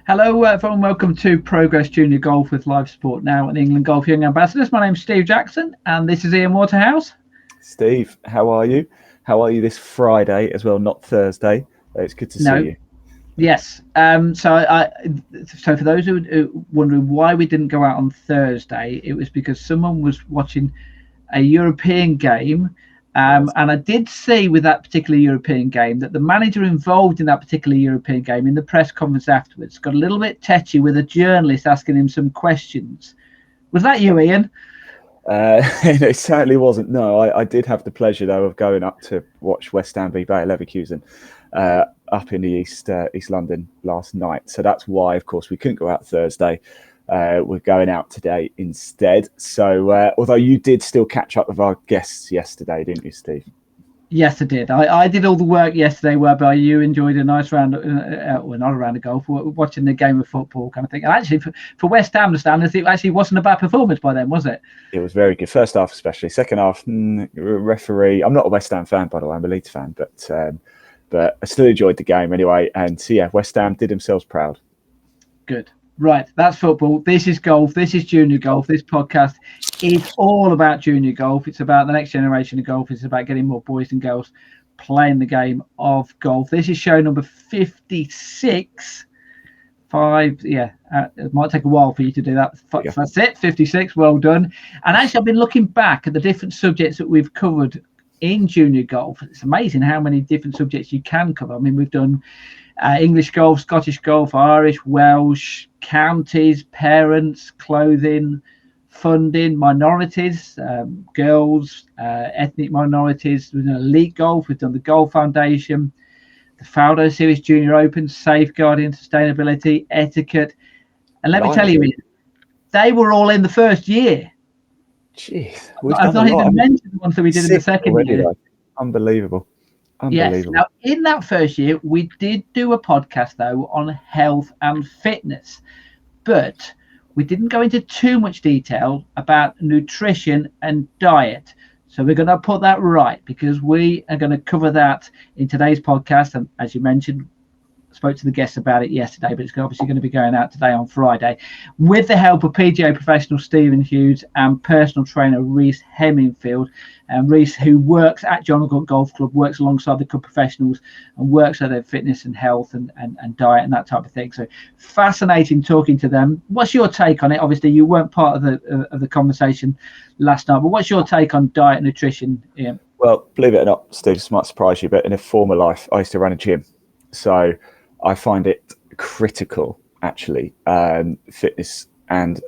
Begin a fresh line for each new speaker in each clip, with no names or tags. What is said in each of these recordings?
Hello, everyone. Welcome to Progress Junior Golf with live support now and England Golf Young Ambassadors. My name's Steve Jackson, and this is Ian Waterhouse.
Steve, how are you? How are you this Friday as well, not Thursday? It's good to see you.
Yes. So for those who are wondering why we didn't go out on Thursday, it was because someone was watching a European game. And I did see with that particular European game that the manager involved in that particular European game in the press conference afterwards got a little bit tetchy with a journalist asking him some questions. Was that you, Ian?
It certainly wasn't. No, I did have the pleasure, though, of going up to watch West Ham v Bayer Leverkusen up in the East London last night. So that's why, of course, we couldn't go out Thursday. We're going out today instead. So although you did still catch up with our guests yesterday, didn't you, Steve?
Yes, I did. I did all the work yesterday, whereby you enjoyed a nice round, well, not a round of golf, watching the game of football kind of thing. And actually, for West Ham standards, it actually wasn't a bad performance by them, was it?
It was very good. First half, especially. Second half, referee. I'm not a West Ham fan, by the way. I'm a Leeds fan, but I still enjoyed the game anyway. And so, yeah, West Ham did themselves proud.
Good. Right, that's football. This is golf. This is junior golf. This podcast is all about junior golf. It's about the next generation of golf. It's about getting more boys and girls playing the game of golf. This is show number 56. It might take a while for you to do that. Yeah. That's it, 56. Well done. And actually, I've been looking back at the different subjects that we've covered in junior golf. It's amazing how many different subjects you can cover. I mean, we've done English golf, Scottish golf, Irish, Welsh, counties, parents, clothing, funding, minorities, girls, ethnic minorities. We've done elite golf. We've done the Golf Foundation, the Faldo Series Junior Open, safeguarding, sustainability, etiquette. And let me tell you, they were all in the first year.
Jeez,
I've not even mentioned the ones that we did in the second year.
Unbelievable.
Yes. Now, in that first year, we did do a podcast, though, on health and fitness, but we didn't go into too much detail about nutrition and diet. So we're going to put that right, because we are going to cover that in today's podcast. And as you mentioned, I spoke to the guests about it yesterday, but it's obviously going to be going out today on Friday with the help of PGA professional Steven Hughes and personal trainer Rees Hemmingfield. And Rees, who works at John O'Groats Golf Club, works alongside the club professionals and works at their fitness and health and diet and that type of thing. So fascinating talking to them. What's your take on it? Obviously, you weren't part of the conversation last night, but what's your take on diet and nutrition, Ian?
Well, believe it or not, Steve, this might surprise you, but in a former life, I used to run a gym. So I find it critical, actually, fitness and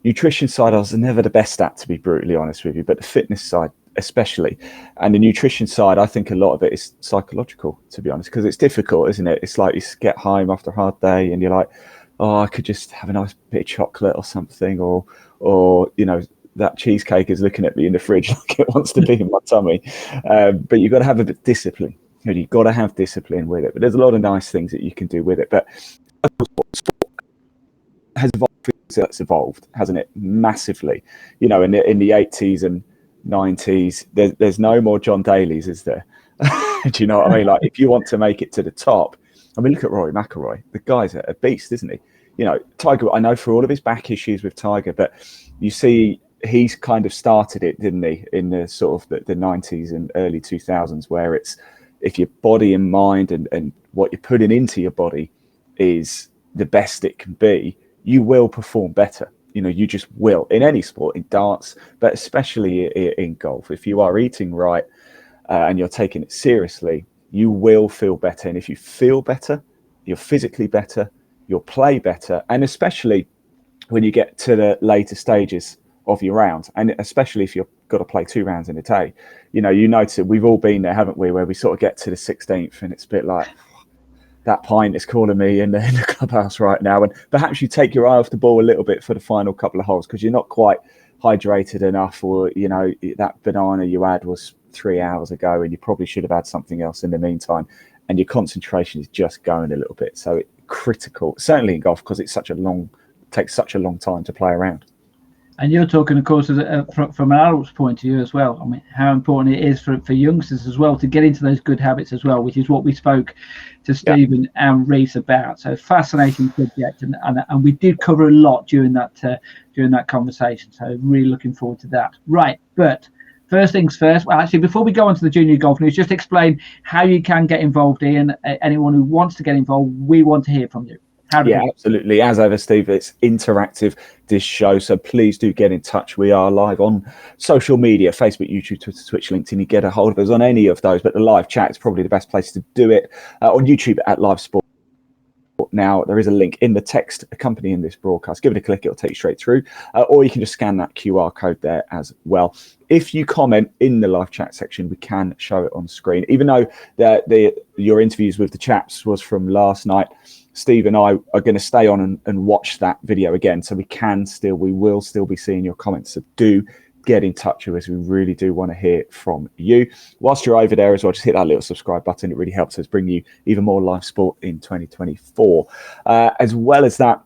nutrition side. I was never the best at, to be brutally honest with you, but the fitness side especially, and the nutrition side, I think a lot of it is psychological, to be honest, because it's difficult, isn't it? It's like you get home after a hard day and you're like, oh, I could just have a nice bit of chocolate or something, or you know, that cheesecake is looking at me in the fridge like it wants to be in my tummy. But you've got to have a bit of discipline. You've got to have discipline with it. But there's a lot of nice things that you can do with it. But sport has evolved, hasn't it? Massively. You know, in the 80s and 90s, there's no more John Daly's, is there? Do you know what I mean? Like, if you want to make it to the top, I mean, look at Rory McIlroy. The guy's a beast, isn't he? You know, Tiger, I know for all of his back issues with Tiger, but you see, he's kind of started it, didn't he, in the sort of the 90s and early 2000s, where it's, if your body and mind and what you're putting into your body is the best it can be, you will perform better. You know, you just will, in any sport, in darts, but especially in golf. If you are eating right and you're taking it seriously, you will feel better. And if you feel better, you're physically better, you'll play better. And especially when you get to the later stages of your round, and especially if you've got to play 2 rounds in a day, you know, you notice it, we've all been there, haven't we, where we sort of get to the 16th and it's a bit like, that pint is calling me in the clubhouse right now. And perhaps you take your eye off the ball a little bit for the final couple of holes because you're not quite hydrated enough, or, you know, that banana you had was 3 hours ago and you probably should have had something else in the meantime, and your concentration is just going a little bit. So it's critical, certainly in golf, because it's takes such a long time to play around.
And you're talking, of course, from an adult's point of view as well. I mean, how important it is for youngsters as well to get into those good habits as well, which is what we spoke to Steven and Rees about. So fascinating subject, and we did cover a lot during that conversation. So really looking forward to that. Right, but first things first. Well, actually, before we go on to the junior golf news, just explain how you can get involved, Ian. Anyone who wants to get involved, we want to hear from you.
Yeah, absolutely. As ever, Steve, it's interactive, this show, so please do get in touch. We are live on social media, Facebook, YouTube, Twitter, Twitch, LinkedIn. You get a hold of us on any of those, but the live chat is probably the best place to do it. On YouTube at Live Sport. Now, there is a link in the text accompanying this broadcast. Give it a click, it'll take you straight through. Or you can just scan that QR code there as well. If you comment in the live chat section, we can show it on screen. Even though your interviews with the chaps was from last night, Steve and I are going to stay on and watch that video again. So we will still be seeing your comments. So do get in touch with us. We really do want to hear from you. Whilst you're over there as well, just hit that little subscribe button. It really helps us bring you even more live sport in 2024. As well as that,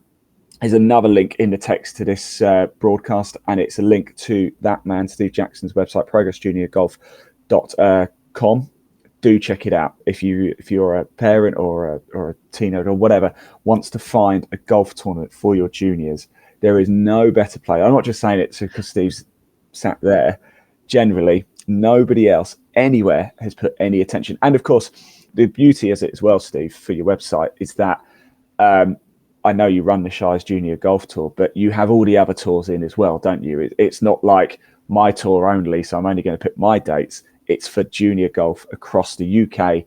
there's another link in the text to this broadcast, and it's a link to that man, Steve Jackson's website, progressjuniorgolf.com. Do check it out if you're a parent or a teenager or whatever wants to find a golf tournament for your juniors. There is no better place. I'm not just saying it because Steve's sat there. Generally, nobody else anywhere has put any attention. And of course, the beauty of it as well, Steve, for your website is that I know you run the Shires Junior Golf Tour, but you have all the other tours in as well, don't you? It's not like my tour only, so I'm only going to pick my dates. It's for junior golf across the UK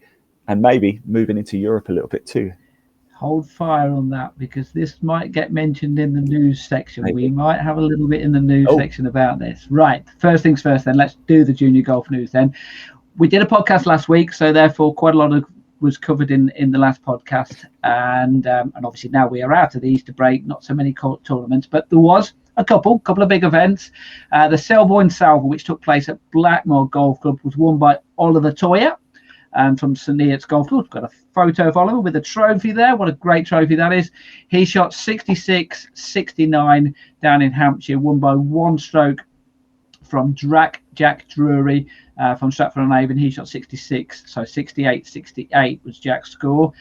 and maybe moving into Europe a little bit too.
Hold fire on that, because this might get mentioned in the news section. Maybe. We might have a little bit in the news section about this. Right. First things first, then let's do the junior golf news then. We did a podcast last week, so therefore quite a lot of was covered in the last podcast. And obviously now we are out of the Easter break, not so many tournaments, but there was a couple of big events. The Selborne Salvo, which took place at Blackmore Golf Club, was won by Oliver Toya from St Neots Golf Club. Got a photo of Oliver with a trophy there. What a great trophy that is. He shot 66-69 down in Hampshire, won by one stroke from Jack Drury from Stratford-on-Avon. He shot 66, so 68-68 was Jack's score.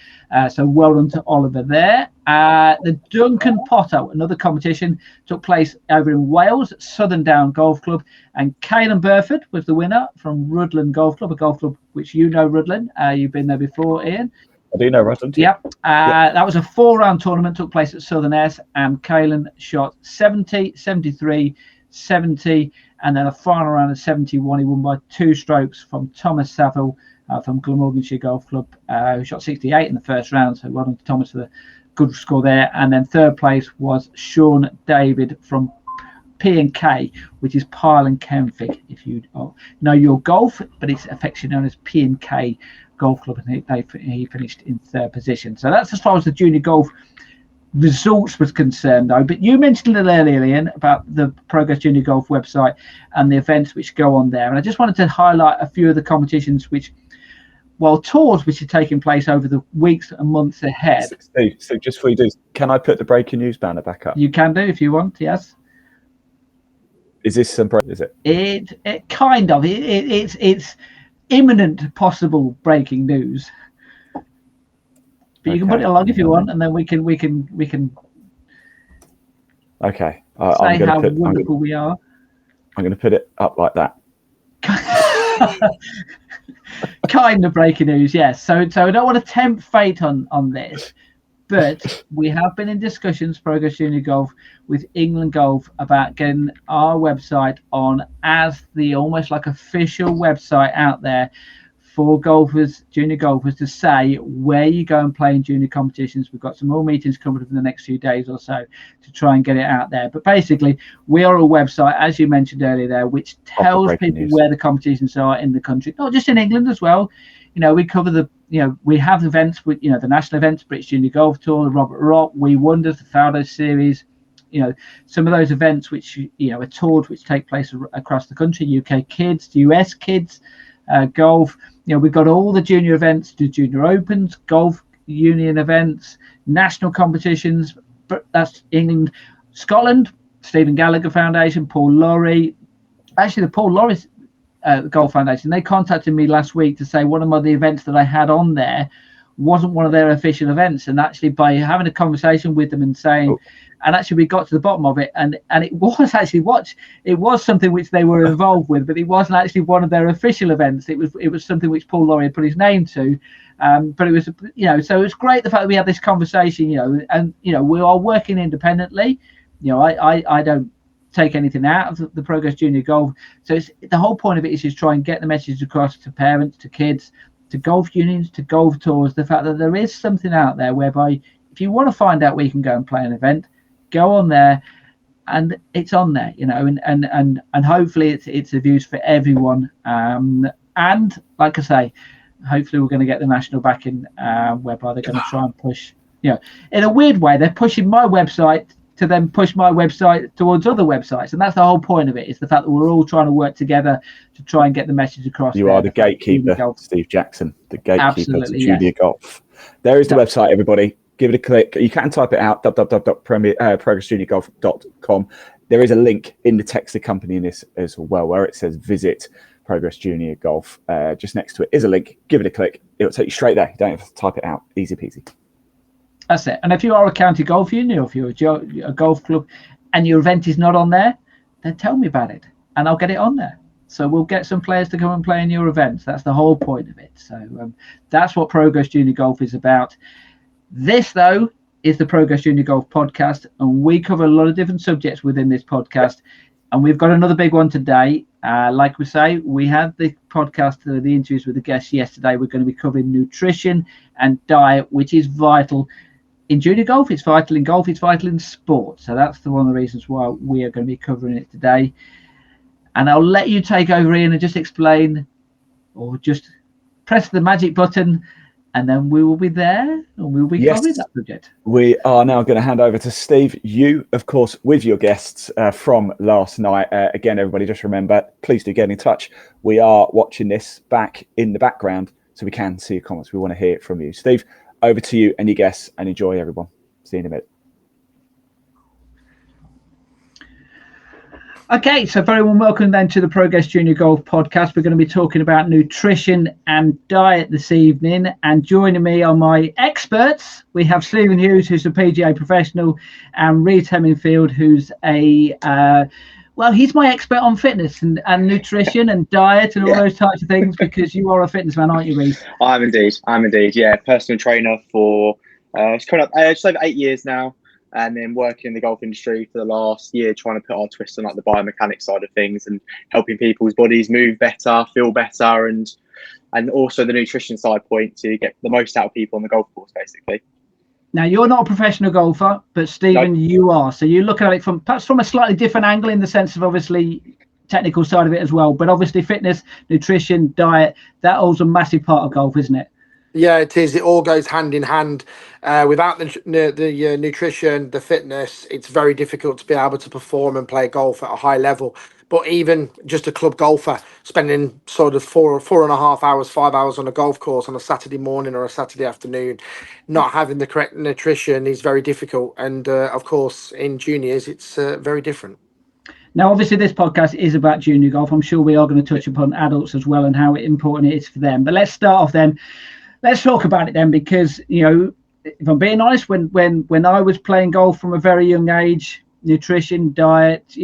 So well done to Oliver there. The Duncan Potto, another competition, took place over in Wales at Southern Down Golf Club, and Caelan Burford was the winner from Rudland Golf Club, a golf club which you know, Rudland. You've been there before, Ian.
I do know Rudland.
Yep. That was a 4-round tournament, took place at Southern S, and Caelan shot 70, 73, 70, and then a final round of 71. He won by 2 strokes from Thomas Saville from Glamorganshire Golf Club, who shot 68 in the first round. So well done to Thomas for the good score there. And then third place was Sean David from P&K, which is Pyle and Kenfig, if you know your golf, but it's affectionately known as P&K Golf Club, and he finished in third position. So that's as far as the junior golf results was concerned, though. But you mentioned a little earlier, Ian, about the Progress Junior Golf website and the events which go on there. And I just wanted to highlight a few of the competitions tours which are taking place over the weeks and months ahead.
So just before you do, can I put the breaking news banner back up?
You can do if you want, yes.
Is this some is it?
It kind of. It's imminent possible breaking news. But you can put it along if you want, and then we can.
Okay.
Say how wonderful we are.
I'm going to put it up like that.
Kind of breaking news, yes. So I don't want to tempt fate on this, but we have been in discussions, Progress Junior Golf, with England Golf about getting our website on as the almost like official website out there for golfers, junior golfers, to say where you go and play in junior competitions. We've got some more meetings coming up in the next few days or so to try and get it out there. But basically, we are a website, as you mentioned earlier there, which tells people where the competitions are in the country, not just in England as well. You know, we cover we have events with, the national events, British Junior Golf Tour, the Robert Rock, We Wonders, the Faldo Series, some of those events which, are tours which take place across the country, UK Kids, US Kids, golf. We've got all the junior events, the junior opens, golf union events, national competitions. That's England, Scotland, Stephen Gallagher Foundation, Paul Laurie. Actually, the Paul Laurie Golf Foundation, they contacted me last week to say one of the events that I had on there wasn't one of their official events, and actually by having a conversation with them and saying, and actually we got to the bottom of it, and it was actually it was something which they were involved with, but it wasn't actually one of their official events. It was something which Paul Laurie had put his name to, but it was, so it's great the fact that we had this conversation, and we are working independently. I don't take anything out of the Progress Junior Golf, so it's the whole point of it is just try and get the message across to parents, to kids, to golf unions, to golf tours, the fact that there is something out there whereby if you want to find out where you can go and play an event, go on there, and it's on there, and hopefully it's of use for everyone. And like I say, hopefully we're going to get the national backing, whereby they're going to try and push, in a weird way, they're pushing my website to then push my website towards other websites, and that's the whole point of it, is the fact that we're all trying to work together to try and get the message across.
You are the gatekeeper, Steve Jackson, the gatekeeper to junior golf. There is the website, everybody. Give it a click. You can type it out, www.progressjuniorgolf.com. There is a link in the text accompanying this as well, where it says visit Progress Junior Golf. Just next to it is a link. Give it a click. It'll take you straight there. You don't have to type it out. Easy peasy.
That's it. And if you are a county golf union, or if you're a golf club and your event is not on there, then tell me about it and I'll get it on there. So we'll get some players to come and play in your events. That's the whole point of it. So that's what Progress Junior Golf is about. This, though, is the Progress Junior Golf podcast, and we cover a lot of different subjects within this podcast. And we've got another big one today. Like we say, we had the podcast, the interviews with the guests yesterday. We're going to be covering nutrition and diet, which is vital in junior golf. It's vital in golf. It's vital in sport. So that's one of the reasons why we are going to be covering it today. And I'll let you take over, Ian, and just explain, or just press the magic button, and then we will be there, and we will be covering that subject.
We are now going to hand over to Steve. You, of course, with your guests from last night. Again, everybody, just remember, please do get in touch. We are watching this back in the background, so we can see your comments. We want to hear it from you. Steve, over to you and your guests, and enjoy, everyone. See you in a minute.
Okay, so very warm welcome then to the Progress Junior Golf podcast. We're going to be talking about nutrition and diet this evening, and joining me are my experts. We have Steven Hughes, who's a PGA professional, and Rees Hemmingfield, who's he's my expert on fitness and nutrition and diet and all those types of things, because you are a fitness man, aren't you, Rees?
I'm indeed. Yeah, personal trainer for it's coming up just over 8 years now. And then working in the golf industry for the last year, trying to put our twist on like the biomechanics side of things and helping people's bodies move better, feel better, and also the nutrition side point to get the most out of people on the golf course, basically.
Now, you're not a professional golfer, but Stephen, you are. So you're looking at it perhaps from a slightly different angle, in the sense of obviously technical side of it as well. But obviously fitness, nutrition, diet, that all's a massive part of golf, isn't it?
Yeah, it is. It all goes hand in hand. Without the nutrition, the fitness, it's very difficult to be able to perform and play golf at a high level. But even just a club golfer spending sort of 4.5 hours, 5 hours on a golf course on a Saturday morning or a Saturday afternoon, not having the correct nutrition is very difficult. And of course, in juniors, it's very different.
Now, obviously, this podcast is about junior golf. I'm sure we are going to touch upon adults as well and how important it is for them. But let's start off then. Let's talk about it then, because, if I'm being honest, when I was playing golf from a very young age, nutrition, diet,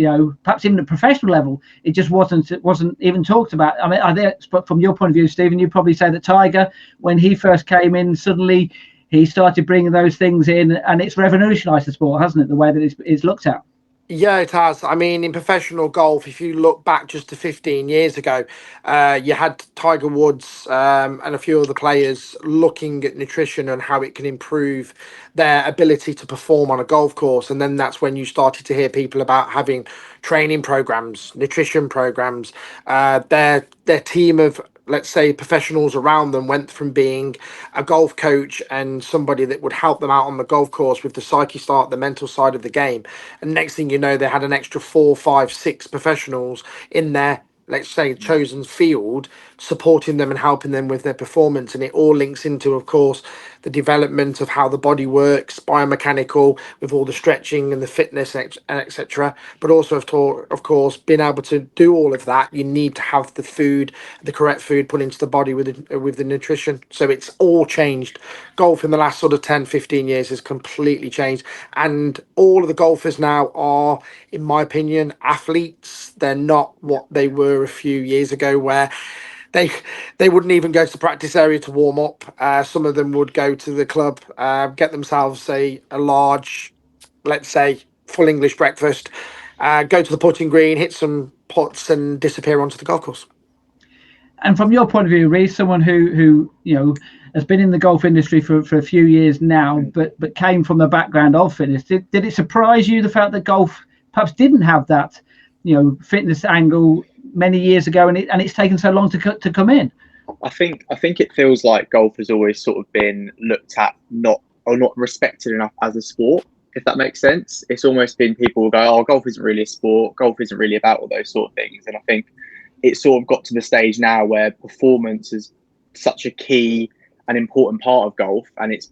perhaps even at professional level, it just wasn't even talked about. I mean, I think, but from your point of view, Stephen, you'd probably say that Tiger, when he first came in, suddenly he started bringing those things in, and it's revolutionised the sport, hasn't it? The way that it's looked at.
Yeah, it has. I mean, in professional golf, if you look back just to 15 years ago, you had Tiger Woods and a few other players looking at nutrition and how it can improve their ability to perform on a golf course. And then that's when you started to hear people about having training programs, nutrition programs. Their team of, let's say, professionals around them went from being a golf coach and somebody that would help them out on the golf course with the psyche start, the mental side of the game. And next thing you know, they had an extra 4, 5, 6 professionals in their, let's say, chosen field, supporting them and helping them with their performance. And it all links into, of course, the development of how the body works, biomechanical, with all the stretching and the fitness and etc. But also, of course, being able to do all of that, you need to have the correct food put into the body with the nutrition. So it's all changed. Golf in the last sort of 10, 15 years has completely changed. And all of the golfers now are, in my opinion, athletes. They're not what they were a few years ago, where they they wouldn't even go to the practice area to warm up. Some of them would go to the club, get themselves a large, let's say, full English breakfast, go to the putting green, hit some putts, and disappear onto the golf course.
And from your point of view, Rees, someone who has been in the golf industry for a few years now, but came from the background of fitness, did it surprise you the fact that golf perhaps didn't have that fitness angle many years ago, and it's taken so long to come in?
I think it feels like golf has always sort of been looked at not respected enough as a sport, if that makes sense. It's almost been people will go, oh, golf isn't really a sport, golf isn't really about all those sort of things. And I think it's sort of got to the stage now where performance is such a key and important part of golf, and it's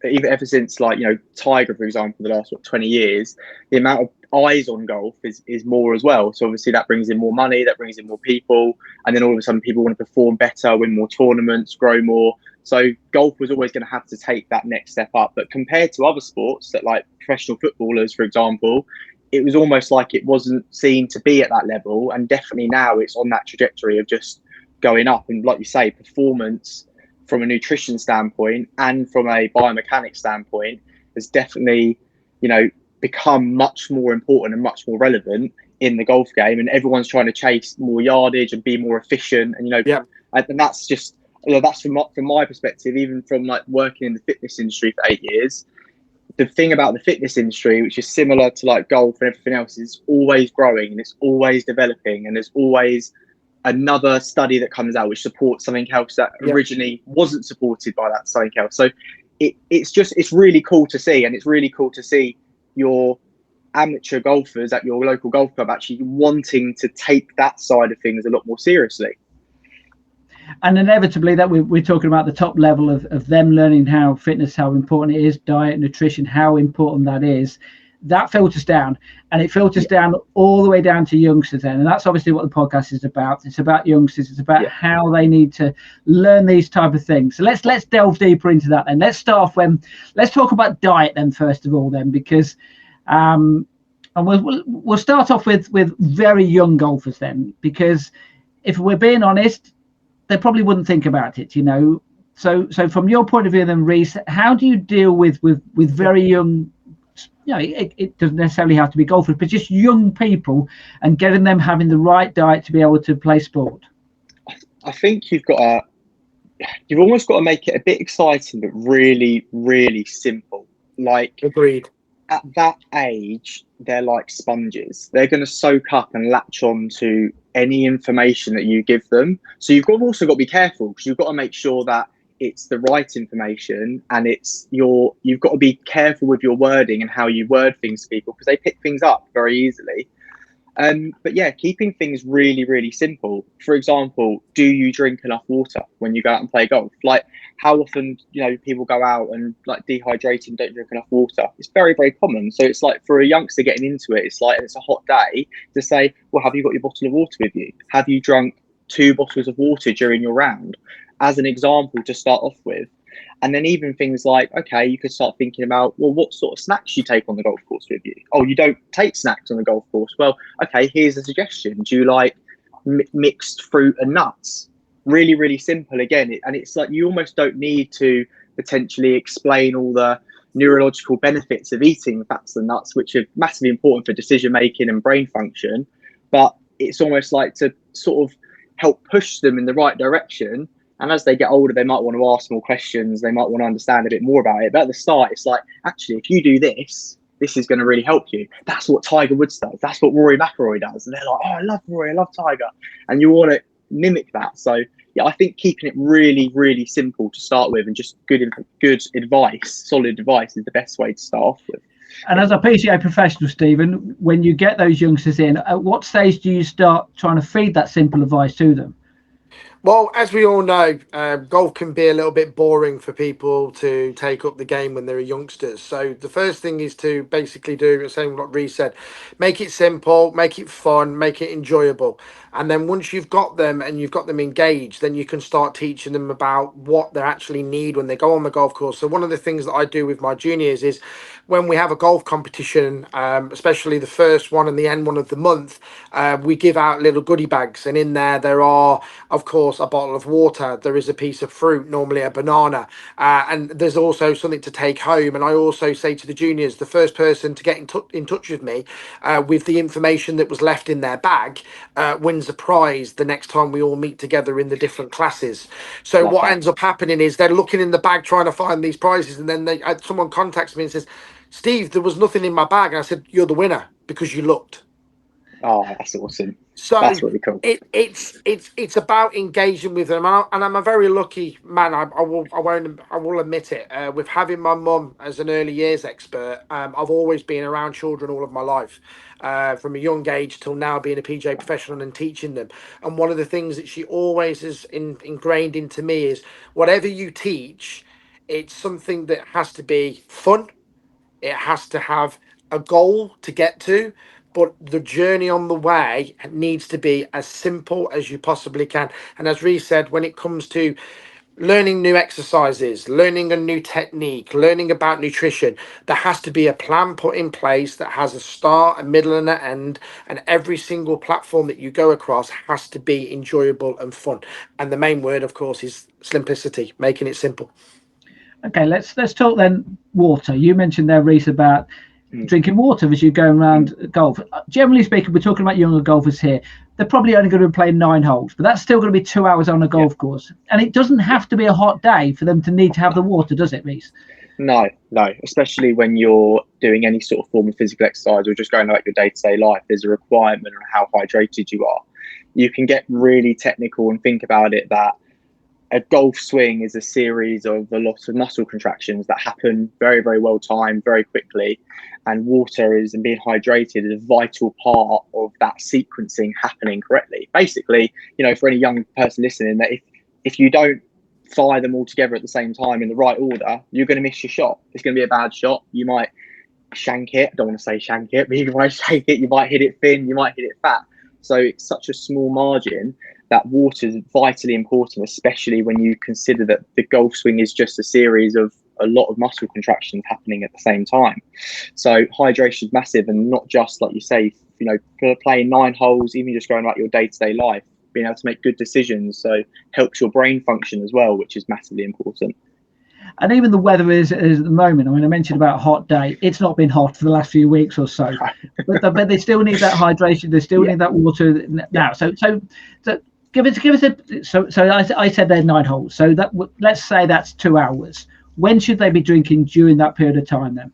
even ever since Tiger, for example, the last 20 years, the amount of eyes on golf is more as well. So obviously that brings in more money, that brings in more people, and then all of a sudden people want to perform better, win more tournaments, grow more. So golf was always going to have to take that next step up. But compared to other sports that, like professional footballers, for example, it was almost like it wasn't seen to be at that level. And definitely now it's on that trajectory of just going up. And like you say, performance from a nutrition standpoint and from a biomechanics standpoint has definitely, become much more important and much more relevant in the golf game. And everyone's trying to chase more yardage and be more efficient. And, and that's just, that's from my perspective, even from like working in the fitness industry for 8 years. The thing about the fitness industry, which is similar to like golf and everything else, is always growing and it's always developing, and there's always another study that comes out which supports something else that originally wasn't supported by that something else. So it's really cool to see, and it's really cool to see your amateur golfers at your local golf club actually wanting to take that side of things a lot more seriously.
And inevitably that we're talking about the top level of them learning how important it is, diet, nutrition, how important that is. That filters down, and it filters down all the way down to youngsters then. And that's obviously what the podcast is about. It's about youngsters. It's about how they need to learn these type of things. So let's delve deeper into that then. Let's start off let's talk about diet then, first of all, then, because and we'll start off with very young golfers then, because if we're being honest, they probably wouldn't think about it, So from your point of view then, Rees, how do you deal with very young, it doesn't necessarily have to be golfers, but just young people, and getting them having the right diet to be able to play sport?
I think you've almost got to make it a bit exciting, but really, really simple. Like,
agreed.
At that age, they're like sponges. They're going to soak up and latch on to any information that you give them. So you've also got to be careful, because you've got to make sure that it's the right information, and you've got to be careful with your wording and how you word things to people, because they pick things up very easily. But yeah, keeping things really, really simple. For example, do you drink enough water when you go out and play golf? Like, how often, people go out and like dehydrate and don't drink enough water? It's very, very common. So it's like, for a youngster getting into it, it's like, it's a hot day, to say, well, have you got your bottle of water with you? Have you drunk 2 bottles of water during your round? As an example to start off with. And then even things like, okay, you could start thinking about, well, what sort of snacks you take on the golf course with you? Oh, you don't take snacks on the golf course. Well, okay, here's a suggestion. Do you like mixed fruit and nuts? Really, really simple again. And it's like, you almost don't need to potentially explain all the neurological benefits of eating fats and nuts, which are massively important for decision making and brain function. But it's almost like to sort of help push them in the right direction. And as they get older, they might want to ask more questions. They might want to understand a bit more about it. But at the start, it's like, actually, if you do this, this is going to really help you. That's what Tiger Woods does. That's what Rory McIlroy does. And they're like, oh, I love Rory, I love Tiger. And you want to mimic that. So, yeah, I think keeping it really, really simple to start with, and just good advice, solid advice, is the best way to start off with.
And as a PCA professional, Stephen, when you get those youngsters in, at what stage do you start trying to feed that simple advice to them?
Well, as we all know, golf can be a little bit boring for people to take up the game when they're youngsters. So the first thing is to basically do, same what Reese said, make it simple, make it fun, make it enjoyable. And then once you've got them and you've got them engaged, then you can start teaching them about what they actually need when they go on the golf course. So one of the things that I do with my juniors is when we have a golf competition, especially the first one and the end one of the month, we give out little goodie bags. And in there are, of course, a bottle of water. There is a piece of fruit, normally a banana. And there's also something to take home. And I also say to the juniors, the first person to get in touch with me with the information that was left in their bag wins a prize the next time we all meet together in the different classes. So
Love
what
that.
ends up happening is they're looking in the bag trying to find these prizes. And then someone contacts me and says, Steve, there was nothing in my bag. And I said, you're the winner because you looked.
Oh, that's awesome.
So
That's really cool.
it's about engaging with them, and I'm a very lucky man. I will admit it. With having my mum as an early years expert, I've always been around children all of my life, from a young age till now, being a PJ professional and teaching them. And one of the things that she always has ingrained into me is whatever you teach, it's something that has to be fun. It has to have a goal to get to, but the journey on the way needs to be as simple as you possibly can. And as Reece said, when it comes to learning new exercises, learning a new technique, learning about nutrition, there has to be a plan put in place that has a start, a middle, and an end. And every single platform that you go across has to be enjoyable and fun. And the main word, of course, is simplicity, making it simple.
Okay, let's talk then water. You mentioned there, Reese, about
Mm.
drinking water as you're going around golf. Generally speaking, we're talking about younger golfers here. They're probably only going to be playing 9 holes, but that's still going to be 2 hours on a golf course. And it doesn't have to be a hot day for them to need to have the water, does it, Reese?
No, no, especially when you're doing any sort of form of physical exercise or just going about your day-to-day life, there's a requirement on how hydrated you are. You can get really technical and think about it that a golf swing is a series of a lot of muscle contractions that happen very, very well timed, very quickly. And water is, and being hydrated is a vital part of that sequencing happening correctly. Basically, for any young person listening, that if you don't fire them all together at the same time in the right order, you're going to miss your shot. It's going to be a bad shot. You might shank it. I don't want to say shank it, but you might shank it. You might hit it thin. You might hit it fat. So it's such a small margin that water is vitally important, especially when you consider that the golf swing is just a series of a lot of muscle contractions happening at the same time. So hydration is massive, and not just like you say, for playing 9 holes, even just going about your day-to-day life, being able to make good decisions. So helps your brain function as well, which is massively important.
And even the weather is at the moment. I mean, I mentioned about a hot day. It's not been hot for the last few weeks or so, but they still need that hydration. They still need that water now. So give us a. So I said they're 9 holes. So that let's say that's 2 hours. When should they be drinking during that period of time then?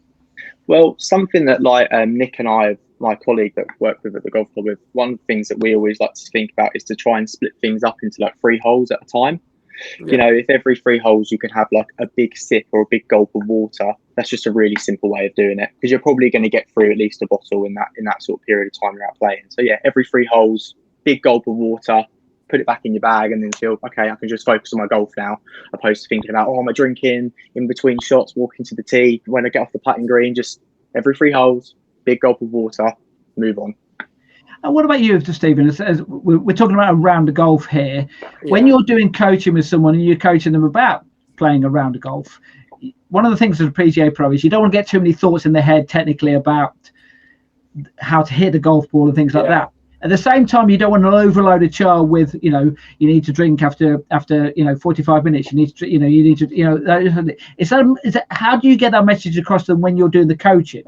Well, something that like Nick and I, my colleague that work with at the golf club, with one of the things that we always like to think about is to try and split things up into like 3 holes at a time.
Yeah.
If every 3 holes you can have like a big sip or a big gulp of water, that's just a really simple way of doing it, because you're probably going to get through at least a bottle in that sort of period of time you're out playing. So yeah, every 3 holes, big gulp of water, put it back in your bag, and then feel, okay, I can just focus on my golf now, opposed to thinking about, am I drinking in between shots, walking to the tee, when I get off the putting green. Just every 3 holes, big gulp of water, move on.
And what about you, Stephen? As we're talking about a round of golf here. When you're doing coaching with someone and you're coaching them about playing a round of golf, one of the things as a PGA pro is you don't want to get too many thoughts in the head technically about how to hit the golf ball and things like that. At the same time, you don't want to overload a child with, you need to drink after 45 minutes. Is that how do you get that message across to them when you're doing the coaching?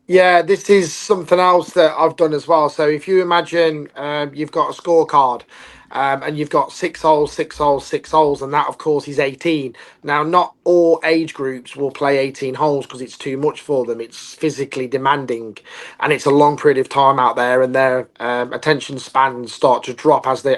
Yeah, this is something else that I've done as well. So if you imagine you've got a scorecard and you've got 6 holes, 6 holes, 6 holes, and that, of course, is 18. Now, not all age groups will play 18 holes because it's too much for them. It's physically demanding and it's a long period of time out there, and their attention spans start to drop as they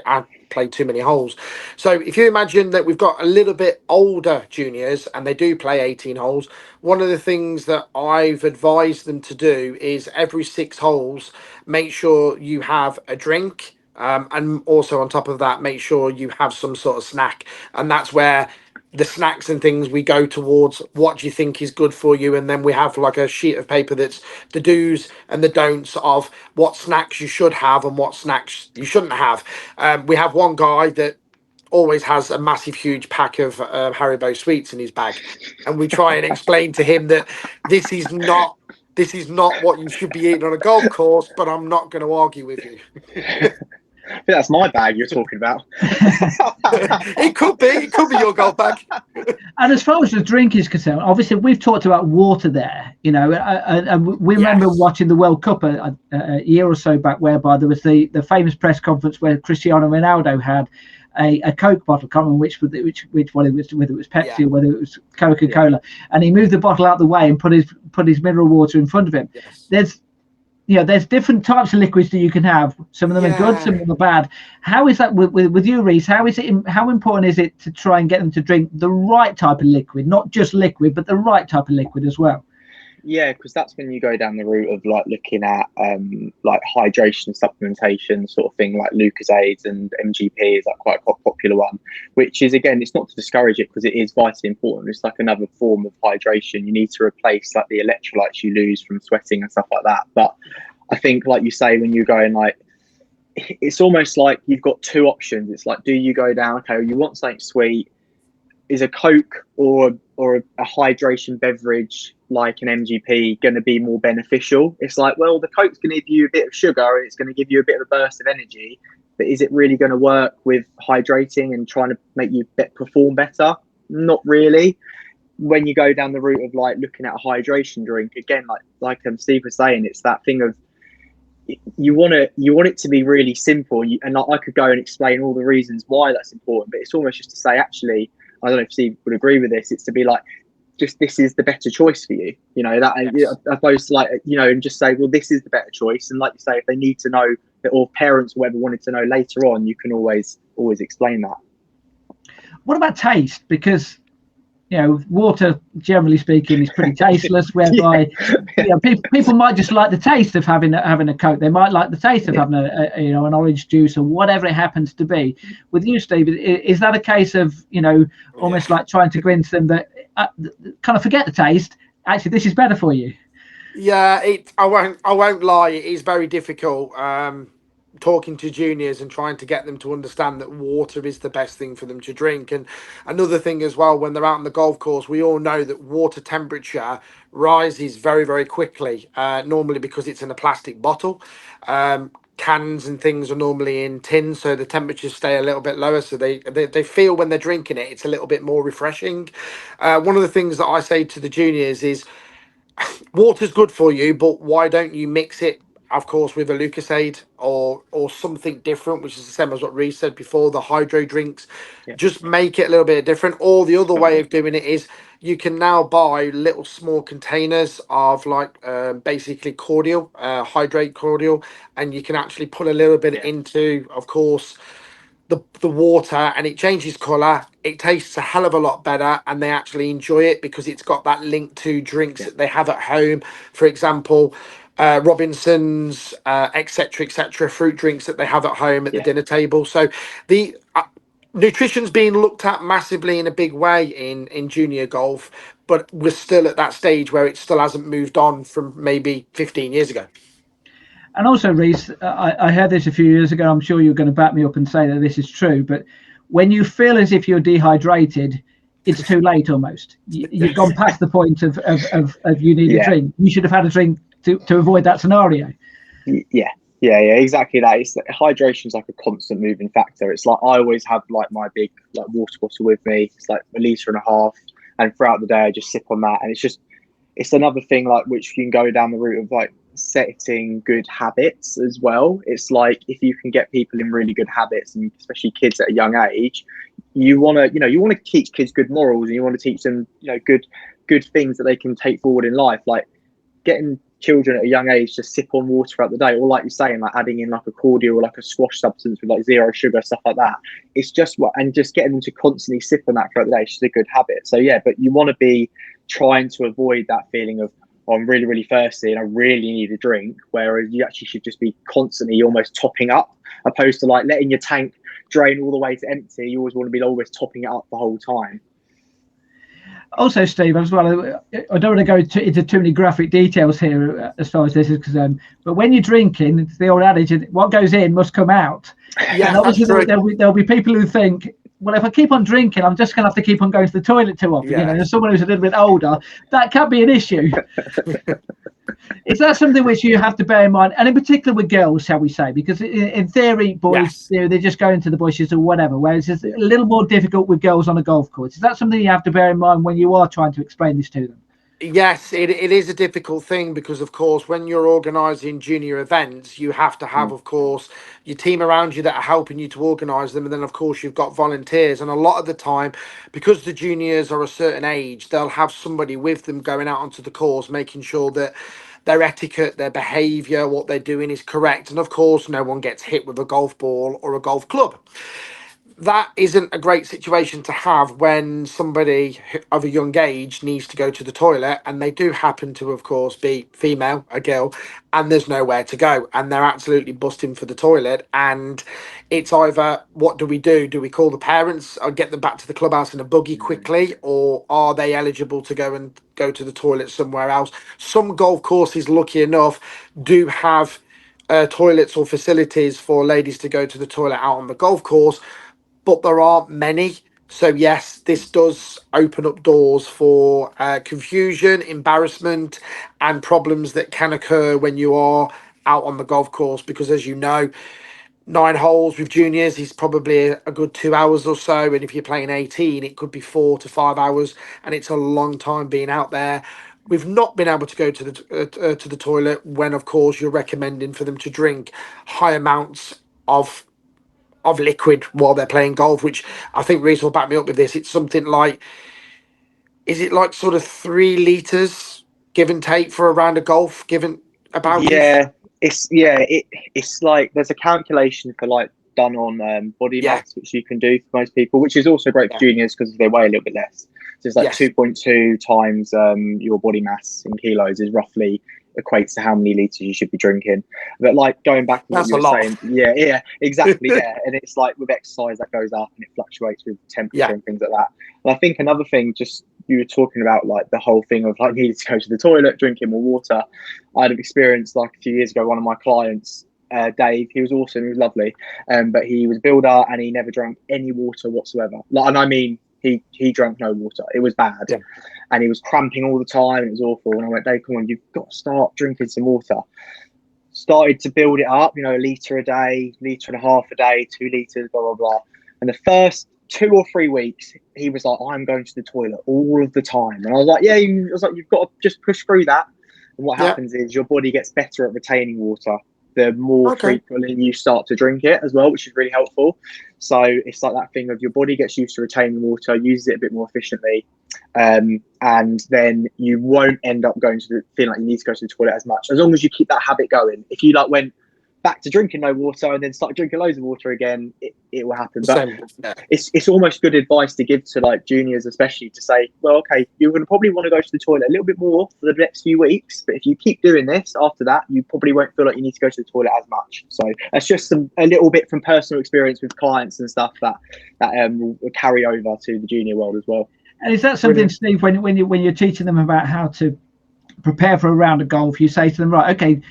play too many holes. So if you imagine that we've got a little bit older juniors and they do play 18 holes, one of the things that I've advised them to do is every 6 holes, make sure you have a drink, And also on top of that, make sure you have some sort of snack. And that's where the snacks and things we go towards what do you think is good for you. And then we have like a sheet of paper that's the do's and the don'ts of what snacks you should have and what snacks you shouldn't have. We have one guy that always has a massive, huge pack of Haribo sweets in his bag. And we try and explain to him that this is not. This is not what you should be eating on a golf course, but I'm not going to argue with you.
I think that's my bag you're talking about.
It could be your golf bag.
And as far as the drink is concerned, obviously we've talked about water there, and we remember watching the World Cup a year or so back, whereby there was the famous press conference where Cristiano Ronaldo had a Coke bottle, I can't remember which one it was, whether it was Pepsi or whether it was Coca-Cola, and he moved the bottle out the way and put his mineral water in front of him. There's different types of liquids that you can have. Some of them are good, some of them are bad. How is that with you, Rees? How important is it to try and get them to drink the right type of liquid, not just liquid, but the right type of liquid as well?
Yeah, because that's when you go down the route of like looking at like hydration supplementation sort of thing, like Lucozade and MGP is like quite a popular one, which is, again, it's not to discourage it because it is vitally important. It's like another form of hydration. You need to replace like the electrolytes you lose from sweating and stuff like that. But I think, like you say, when you're going like, it's almost like you've got two options. It's like, do you go down, okay, you want something sweet, is a Coke or a hydration beverage like an MGP going to be more beneficial? It's like, well, the Coke's going to give you a bit of sugar and it's going to give you a bit of a burst of energy, but is it really going to work with hydrating and trying to make you perform better? Not really. When you go down the route of like looking at a hydration drink, again, like Steve was saying, it's that thing of you want it to be really simple, and I could go and explain all the reasons why that's important, but it's almost just to say, actually, I don't know if Steve would agree with this, it's to be like, just this is the better choice for you, opposed to like, and just say, well, this is the better choice. And like you say, if they need to know, or parents or whoever wanted to know later on, you can always explain that. What
about taste? Because water, generally speaking, is pretty tasteless. Whereby, people might just like the taste of having a Coke. They might like the taste of having an orange juice or whatever it happens to be. With you, Steve, is that a case of almost like trying to convince them that kind of forget the taste? Actually, this is better for you.
Yeah, I won't lie. It is very difficult. Talking to juniors and trying to get them to understand that water is the best thing for them to drink. And another thing as well, when they're out on the golf course, we all know that water temperature rises very, very quickly, normally because it's in a plastic bottle. Cans and things are normally in tins, so the temperatures stay a little bit lower, so they feel when they're drinking it, it's a little bit more refreshing. One of the things that I say to the juniors is, water's good for you, but why don't you mix it, of course, with a Lucozade or something different, which is the same as what Reese said before, the hydro drinks. Just make it a little bit different. Or the other way of doing it is you can now buy little small containers of like basically cordial, hydrate cordial, and you can actually put a little bit into, of course, the water, and it changes colour. It tastes a hell of a lot better, and they actually enjoy it because it's got that link to drinks that they have at home. For example, Robinson's, etc., fruit drinks that they have at home at the dinner table. So the nutrition's being looked at massively in a big way in junior golf, but we're still at that stage where it still hasn't moved on from maybe 15 years ago.
And also, Rees, I heard this a few years ago. I'm sure you're going to back me up and say that this is true. But when you feel as if you're dehydrated, it's too late almost. You've gone past the point of you need a drink. You should have had a drink to avoid that scenario.
Yeah, exactly that. It's hydration is like a constant moving factor. It's like I always have like my big like water bottle with me. It's like 1.5 liters, and throughout the day I just sip on that. And it's another thing like which you can go down the route of like setting good habits as well. It's like if you can get people in really good habits, and especially kids at a young age, you want to teach kids good morals, and you want to teach them good things that they can take forward in life, like getting children at a young age to sip on water throughout the day, or like you're saying, like adding in like a cordial or like a squash substance with like 0 sugar, stuff like that. It's just just getting them to constantly sip on that throughout the day is just a good habit. So yeah, but you want to be trying to avoid that feeling of, I'm really, really thirsty and I really need a drink, whereas you actually should just be constantly almost topping up, opposed to like letting your tank drain all the way to empty. You always want to be always topping it up the whole time.
Also, Steve, as well, I don't want to go into too many graphic details here as far as this is concerned, but when you're drinking, it's the old adage, what goes in must come out.
Yeah,
and obviously there'll be people who think, well, if I keep on drinking, I'm just going to have to keep on going to the toilet too often.
Yeah.
As someone who's a little bit older, that can be an issue. Is that something which you have to bear in mind, and in particular with girls, shall we say? Because in theory, boys,
Yes.
they just go into the bushes or whatever, whereas it's a little more difficult with girls on a golf course. Is that something you have to bear in mind when you are trying to explain this to them?
Yes, it is a difficult thing because, of course, when you're organising junior events, you have to have, of course, your team around you that are helping you to organise them. And then, of course, you've got volunteers. And a lot of the time, because the juniors are a certain age, they'll have somebody with them going out onto the course, making sure that their etiquette, their behaviour, what they're doing is correct. And, of course, no one gets hit with a golf ball or a golf club. That isn't a great situation to have when somebody of a young age needs to go to the toilet, and they do happen to, of course, be female, a girl, and there's nowhere to go, and they're absolutely busting for the toilet. And it's either, what do we do? Do we call the parents or get them back to the clubhouse in a buggy quickly, or are they eligible to go to the toilet somewhere else? Some golf courses, lucky enough, do have toilets or facilities for ladies to go to the toilet out on the golf course, but there aren't many. So yes, this does open up doors for confusion, embarrassment, and problems that can occur when you are out on the golf course. Because as you know, 9 holes with juniors is probably a good 2 hours or so, and if you're playing 18, it could be 4 to 5 hours, and it's a long time being out there. We've not been able to go to the toilet when, of course, you're recommending for them to drink high amounts of liquid while they're playing golf, which I think Reese will back me up with this. It's something like, is it like sort of 3 litres give and take for a round of golf, given about?
Yeah, it's like there's a calculation for like done on body
Yeah.
mass, which you can do for most people, which is also great for juniors because they weigh a little bit less. So it's like 2.2 times your body mass in kilos is roughly equates to how many litres you should be drinking. But like going back to what you were saying, yeah, exactly, yeah. And it's like with exercise that goes up and it fluctuates with temperature and things like that. And I think another thing, just you were talking about like the whole thing of like needing to go to the toilet, drinking more water. I had an experience like a few years ago. One of my clients, Dave, he was awesome, he was lovely, but he was a builder and he never drank any water whatsoever. Like, and I mean, he drank no water. It was bad, and he was cramping all the time. It was awful. And I went, Dave, come on, you've got to start drinking some water. Started to build it up, a litre a day, litre and a half a day, 2 litres, blah blah blah. And the first 2 or 3 weeks, he was like, I'm going to the toilet all of the time. And I was like, yeah, you've got to just push through that. And what happens is your body gets better at retaining water the more frequently you start to drink it as well, which is really helpful. So it's like that thing of your body gets used to retaining water, uses it a bit more efficiently, and then you won't end up feeling like you need to go to the toilet as much, as long as you keep that habit going. If you like went back to drinking no water and then start drinking loads of water again, it will happen. But it's almost good advice to give to like juniors, especially, to say, well, okay, you're going to probably want to go to the toilet a little bit more for the next few weeks, but if you keep doing this after that, you probably won't feel like you need to go to the toilet as much. So that's just a little bit from personal experience with clients and stuff that will carry over to the junior world as well.
And is that something, Steve, when you're teaching them about how to prepare for a round of golf, you say to them, right, okay,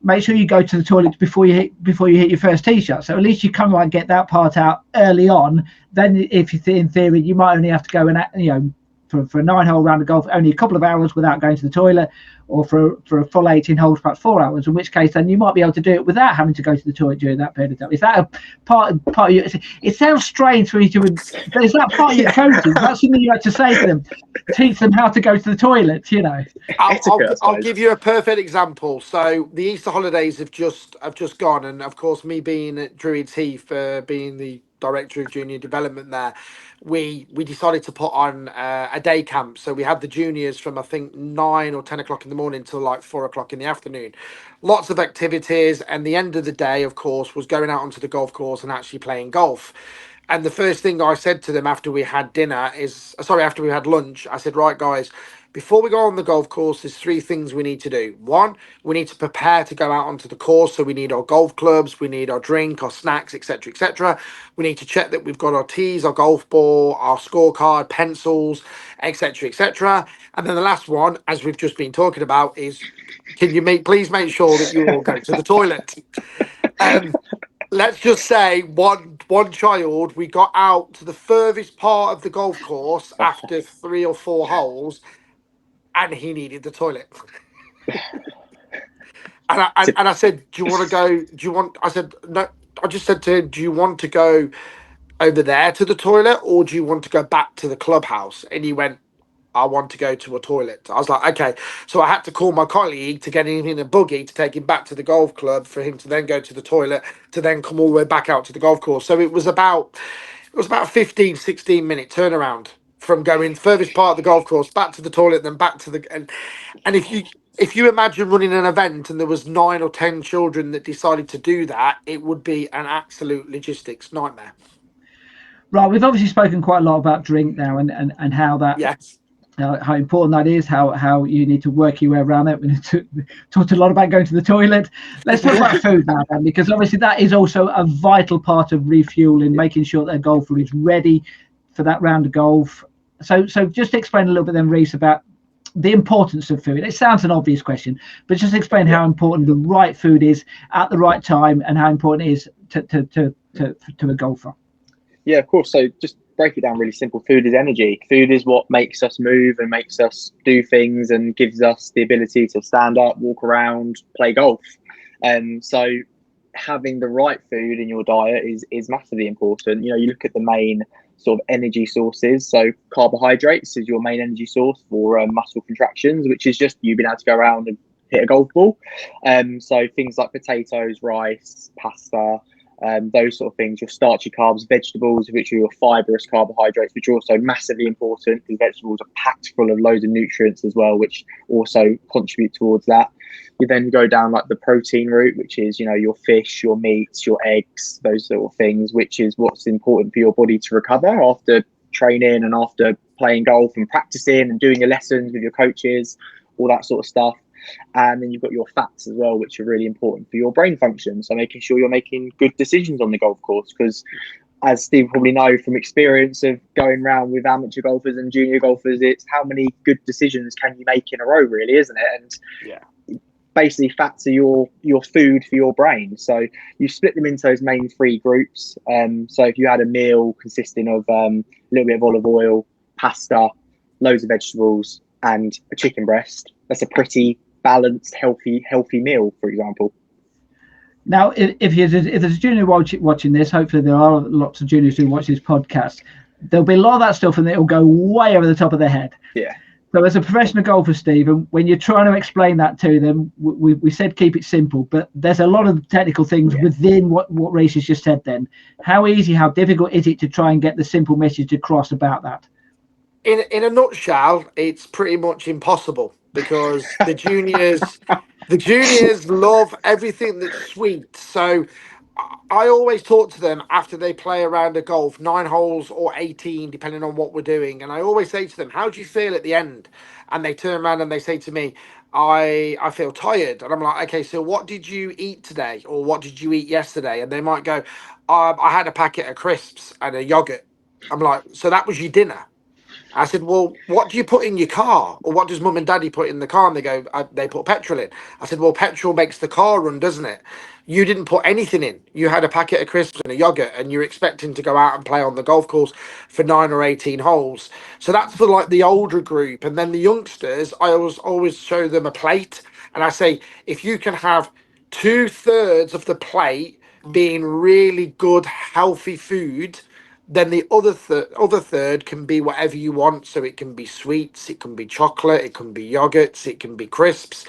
make sure you go to the toilet before you hit your first tee shot. So at least you kind of get that part out early on. Then, if you in theory, you might only have to go and for a 9-hole round of golf, only a couple of hours without going to the toilet, or for a full 18 holes, perhaps 4 hours. In which case, then you might be able to do it without having to go to the toilet during that period of time. Is that a part of your? It sounds strange for you to. Is that part of your coaching? That's something you have to say to them, teach them how to go to the toilet.
I'll give you a perfect example. So the Easter holidays have just gone, and of course, me being at Druids Heath, being the director of junior development there, we decided to put on a day camp. So we had the juniors from I think 9 or 10 o'clock in the morning till like 4 o'clock in the afternoon. Lots of activities, and the end of the day, of course, was going out onto the golf course and actually playing golf. And the first thing I said to them after we had lunch, I said, right, guys, before we go on the golf course, there's three things we need to do. One, we need to prepare to go out onto the course. So we need our golf clubs, we need our drink, our snacks, etc., etc. We need to check that we've got our tees, our golf ball, our scorecard, pencils, etc., etc. And then the last one, as we've just been talking about, is can you please make sure that you all go to the toilet? Let's just say one child, we got out to the furthest part of the golf course after 3 or 4 holes, and he needed the toilet. and I said, "Do you want to go? Do you want?" I said, "No." I just said to him, "Do you want to go over there to the toilet, or do you want to go back to the clubhouse?" And he went, "I want to go to a toilet." I was like, "Okay." So I had to call my colleague to get him in a buggy to take him back to the golf club for him to then go to the toilet to then come all the way back out to the golf course. So it was about a 15, 16 minute turnaround from going furthest part of the golf course back to the toilet, then back to the and if you imagine running an event and there was 9 or 10 children that decided to do that, it would be an absolute logistics nightmare.
Right, we've obviously spoken quite a lot about drink now and how that
Yes.
how important that is, how you need to work your way around it. We need to talked a lot about going to the toilet. Let's talk about food now, then, because obviously that is also a vital part of refueling, making sure that a golfer is ready for that round of golf. So just explain a little bit then, Rees, about the importance of food. It sounds an obvious question, but just explain how important the right food is at the right time and how important it is to a golfer.
Yeah, of course. So just break it down really simple. Food is energy. Food is what makes us move and makes us do things and gives us the ability to stand up, walk around, play golf. So having the right food in your diet is massively important. You look at the main sort of energy sources. So carbohydrates is your main energy source for muscle contractions, which is just you being able to go around and hit a golf ball. So things like potatoes, rice, pasta, those sort of things, your starchy carbs, vegetables, which are your fibrous carbohydrates, which are also massively important because vegetables are packed full of loads of nutrients as well, which also contribute towards that. You then go down like the protein route, which is, your fish, your meats, your eggs, those sort of things, which is what's important for your body to recover after training and after playing golf and practicing and doing your lessons with your coaches, all that sort of stuff. And then you've got your fats as well, which are really important for your brain function. So making sure you're making good decisions on the golf course, because as Steve probably know from experience of going around with amateur golfers and junior golfers, it's how many good decisions can you make in a row, really, isn't it? And basically fats are your food for your brain. So you split them into those main 3 groups. So if you had a meal consisting of a little bit of olive oil, pasta, loads of vegetables, and a chicken breast, that's a pretty balanced, healthy meal, for example.
Now, if there's a junior watching this, hopefully there are lots of juniors who watch this podcast. There'll be a lot of that stuff, and it'll go way over the top of their head.
Yeah.
So, as a professional golfer, Stephen, when you're trying to explain that to them, we said keep it simple, but there's a lot of technical things within what Rees has just said. Then, how easy, how difficult is it to try and get the simple message across about that?
In a nutshell, it's pretty much impossible because the juniors love everything that's sweet. So I always talk to them after they play around a golf, 9 holes or 18, depending on what we're doing. And I always say to them, "How do you feel at the end?" And they turn around and they say to me, I feel tired. And I'm like, "Okay, so what did you eat today? Or what did you eat yesterday?" And they might go, "I had a packet of crisps and a yogurt." I'm like, "So that was your dinner?" I said, "Well, what do you put in your car? Or what does mum and daddy put in the car?" And they go, "They put petrol in." I said, "Well, petrol makes the car run, doesn't it? You didn't put anything in. You had a packet of crisps and a yogurt, and you're expecting to go out and play on the golf course for 9 or 18 holes." So that's for like the older group. And then the youngsters, I always show them a plate. And I say, if you can have 2/3 of the plate being really good, healthy food, then the other third can be whatever you want. So it can be sweets, it can be chocolate, it can be yogurts, it can be crisps,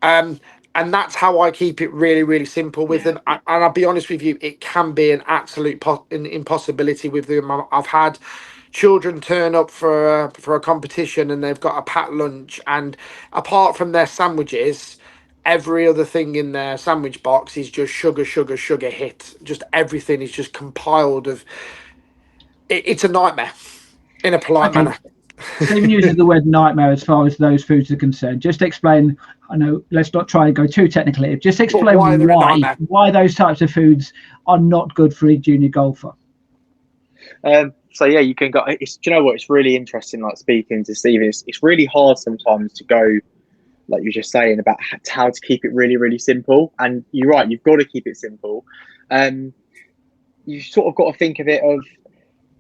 and that's how I keep it really, really simple with them. And I'll be honest with you, it can be an absolute impossibility with them. I've had children turn up for a competition and they've got a packed lunch, and apart from their sandwiches, every other thing in their sandwich box is just sugar, sugar, sugar hit. Just everything is just compiled of. It's a nightmare, in a polite manner.
Stephen uses the word nightmare as far as those foods are concerned. Just explain. I know. Let's not try and go too technical here. Just explain
why they're a nightmare.
why those types of foods are not good for a junior golfer.
So yeah, you can go. Do you know what? It's really interesting. Like speaking to Steven, it's really hard sometimes to go, like you're just saying, about how to keep it really, really simple. And you're right, you've got to keep it simple. You sort of got to think of it of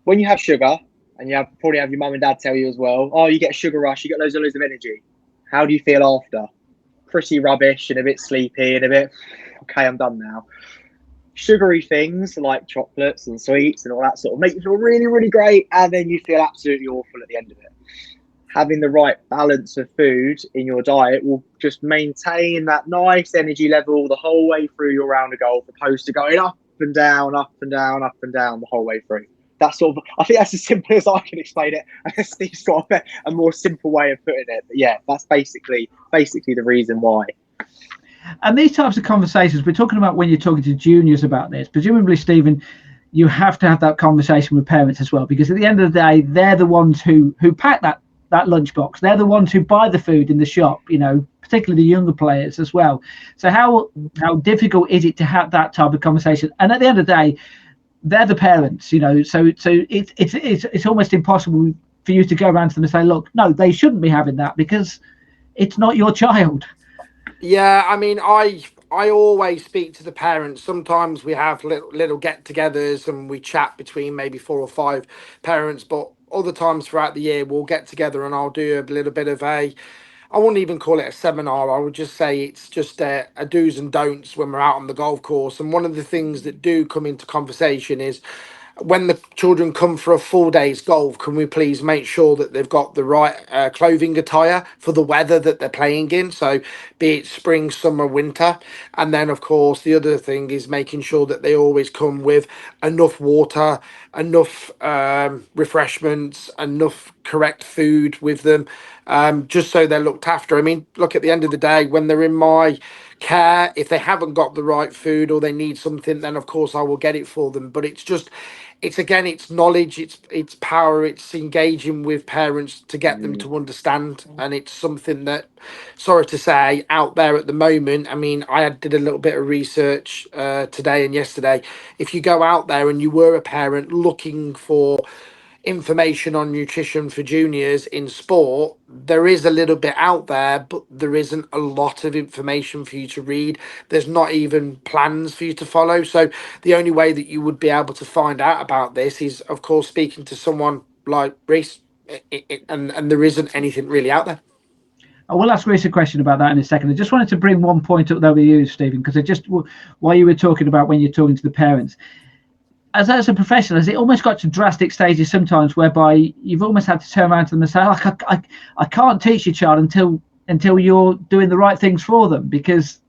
when you have sugar, and you probably have your mum and dad tell you as well, oh, you get a sugar rush, you get loads of energy. How do you feel after? Pretty rubbish and a bit sleepy and a bit, okay, I'm done now. Sugary things like chocolates and sweets and all that sort of make you feel really, really great, and then you feel absolutely awful at the end of it. Having the right balance of food in your diet will just maintain that nice energy level the whole way through your round of golf, opposed to going up and down, up and down, up and down the whole way through. That's sort of, I think that's as simple as I can explain it. Steve's got a more simple way of putting it. But yeah, that's basically the reason why.
And these types of conversations, we're talking about when you're talking to juniors about this, presumably, Stephen, you have to have that conversation with parents as well, because at the end of the day, they're the ones who pack that lunchbox. They're the ones who buy the food in the shop, particularly the younger players as well. So how difficult is it to have that type of conversation? And at the end of the day, they're the parents, so it's almost impossible for you to go around to them and say, look, no, they shouldn't be having that because it's not your child.
Yeah, I mean, I always speak to the parents. Sometimes we have little get-togethers and we chat between maybe 4 or 5 parents, but other times throughout the year we'll get together and I'll do a little bit of I wouldn't even call it a seminar. I would just say it's just a do's and don'ts when we're out on the golf course. And one of the things that do come into conversation is when the children come for a full day's golf, can we please make sure that they've got the right clothing attire for the weather that they're playing in? So be it spring, summer, winter. And then, of course, the other thing is making sure that they always come with enough water, enough refreshments, enough correct food with them, just so they're looked after. I mean, look, at the end of the day, when they're in my care, if they haven't got the right food or they need something, then of course I will get it for them. But it's knowledge, it's power, it's engaging with parents to get them to understand. And it's something that, sorry to say, out there at the moment, I mean, I did a little bit of research today and yesterday. If you go out there and you were a parent looking for information on nutrition for juniors in sport, there is a little bit out there, but there isn't a lot of information for you to read. There's not even plans for you to follow. So the only way that you would be able to find out about this is, of course, speaking to someone like Rees, and there isn't anything really out there.
I will ask Rees a question about that in a second. I just wanted to bring one point up there with you, Stephen, because while you were talking about when you're talking to the parents, as a professional, has it almost got to drastic stages sometimes whereby you've almost had to turn around to them and say, I can't teach your child until you're doing the right things for them, because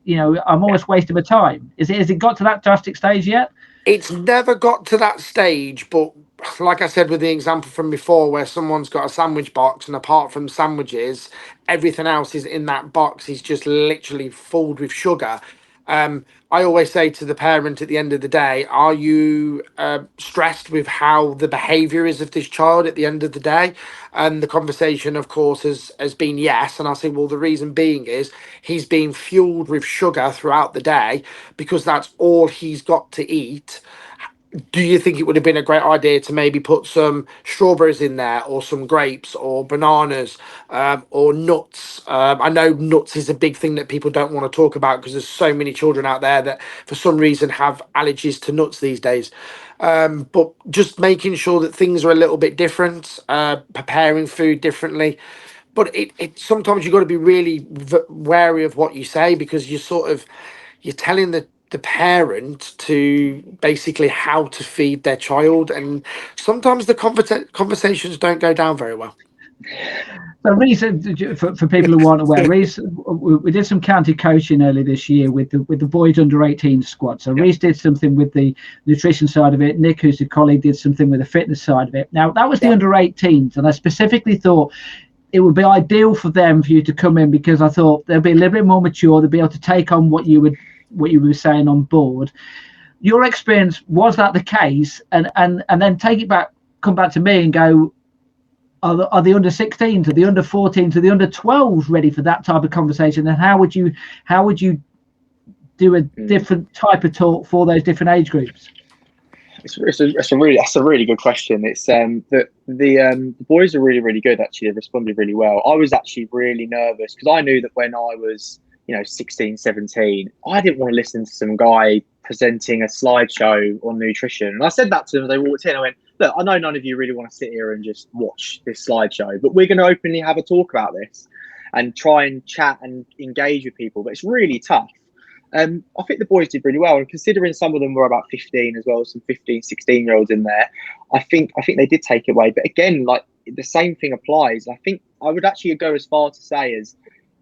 I'm almost wasting my time. Has it got to that drastic stage yet?
It's never got to that stage, but like I said with the example from before, where someone's got a sandwich box and apart from sandwiches, everything else is in that box is just literally filled with sugar. I always say to the parent at the end of the day, are you stressed with how the behaviour is of this child at the end of the day? And the conversation, of course, has been yes. And I say, well, the reason being is he's being fueled with sugar throughout the day because that's all he's got to eat. Do you think it would have been a great idea to maybe put some strawberries in there or some grapes or bananas or nuts? I know nuts is a big thing that people don't want to talk about because there's so many children out there that for some reason have allergies to nuts these days. But just making sure that things are a little bit different, preparing food differently. But it sometimes you've got to be really wary of what you say, because you're telling the parent to basically how to feed their child, and sometimes the conversations don't go down very well.
So Rees, for people who aren't aware, Rees, we did some county coaching early this year with the boys under 18 squad. So Rees did something with the nutrition side of it. Nick, who's a colleague, did something with the fitness side of it. Now that was the under 18s, and I specifically thought it would be ideal for you to come in, because I thought they'll be a little bit more mature. They'll be able to take on what you were saying on board. Your experience, was that the case? And then come back to me and go, are the under 16s, are the under 14s, are the under 12s ready for that type of conversation? And how would you do a different type of talk for those different age groups?
That's a really good question. It's the boys are really good. Actually, they responded really well. I was actually really nervous because I knew that when I was 16, 17, I didn't want to listen to some guy presenting a slideshow on nutrition. And I said that to them as they walked in. I went, look, I know none of you really want to sit here and just watch this slideshow, but we're going to openly have a talk about this and try and chat and engage with people. But it's really tough. I think the boys did really well, and considering some of them were about 15 as well, some 15, 16-year-olds in there, I think they did take it away. But again, like the same thing applies. I think I would actually go as far to say as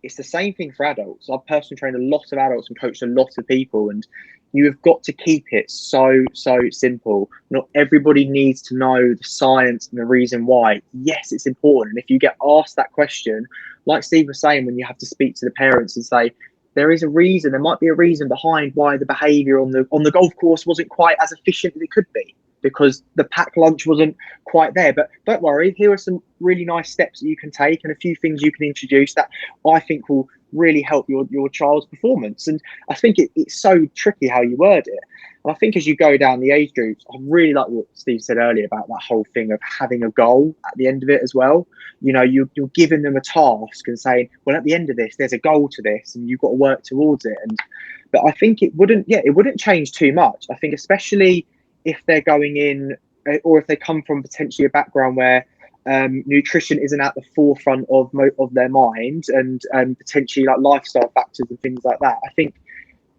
it's the same thing for adults. I've personally trained a lot of adults and coached a lot of people, and you have got to keep it so simple. Not everybody needs to know the science and the reason why. Yes, it's important. And if you get asked that question, like Steve was saying, when you have to speak to the parents and say, there is a reason, there might be a reason behind why the behaviour on the golf course wasn't quite as efficient as it could be, because the packed lunch wasn't quite there. But don't worry, here are some really nice steps that you can take and a few things you can introduce that I think will really help your child's performance. And I think it's so tricky how you word it. And I think as you go down the age groups, I really like what Steve said earlier about that whole thing of having a goal at the end of it as well. You're giving them a task and saying, well, at the end of this, there's a goal to this and you've got to work towards it. But I think it wouldn't change too much. I think especially if they're going in or if they come from potentially a background where nutrition isn't at the forefront of their mind and potentially like lifestyle factors and things like that. I think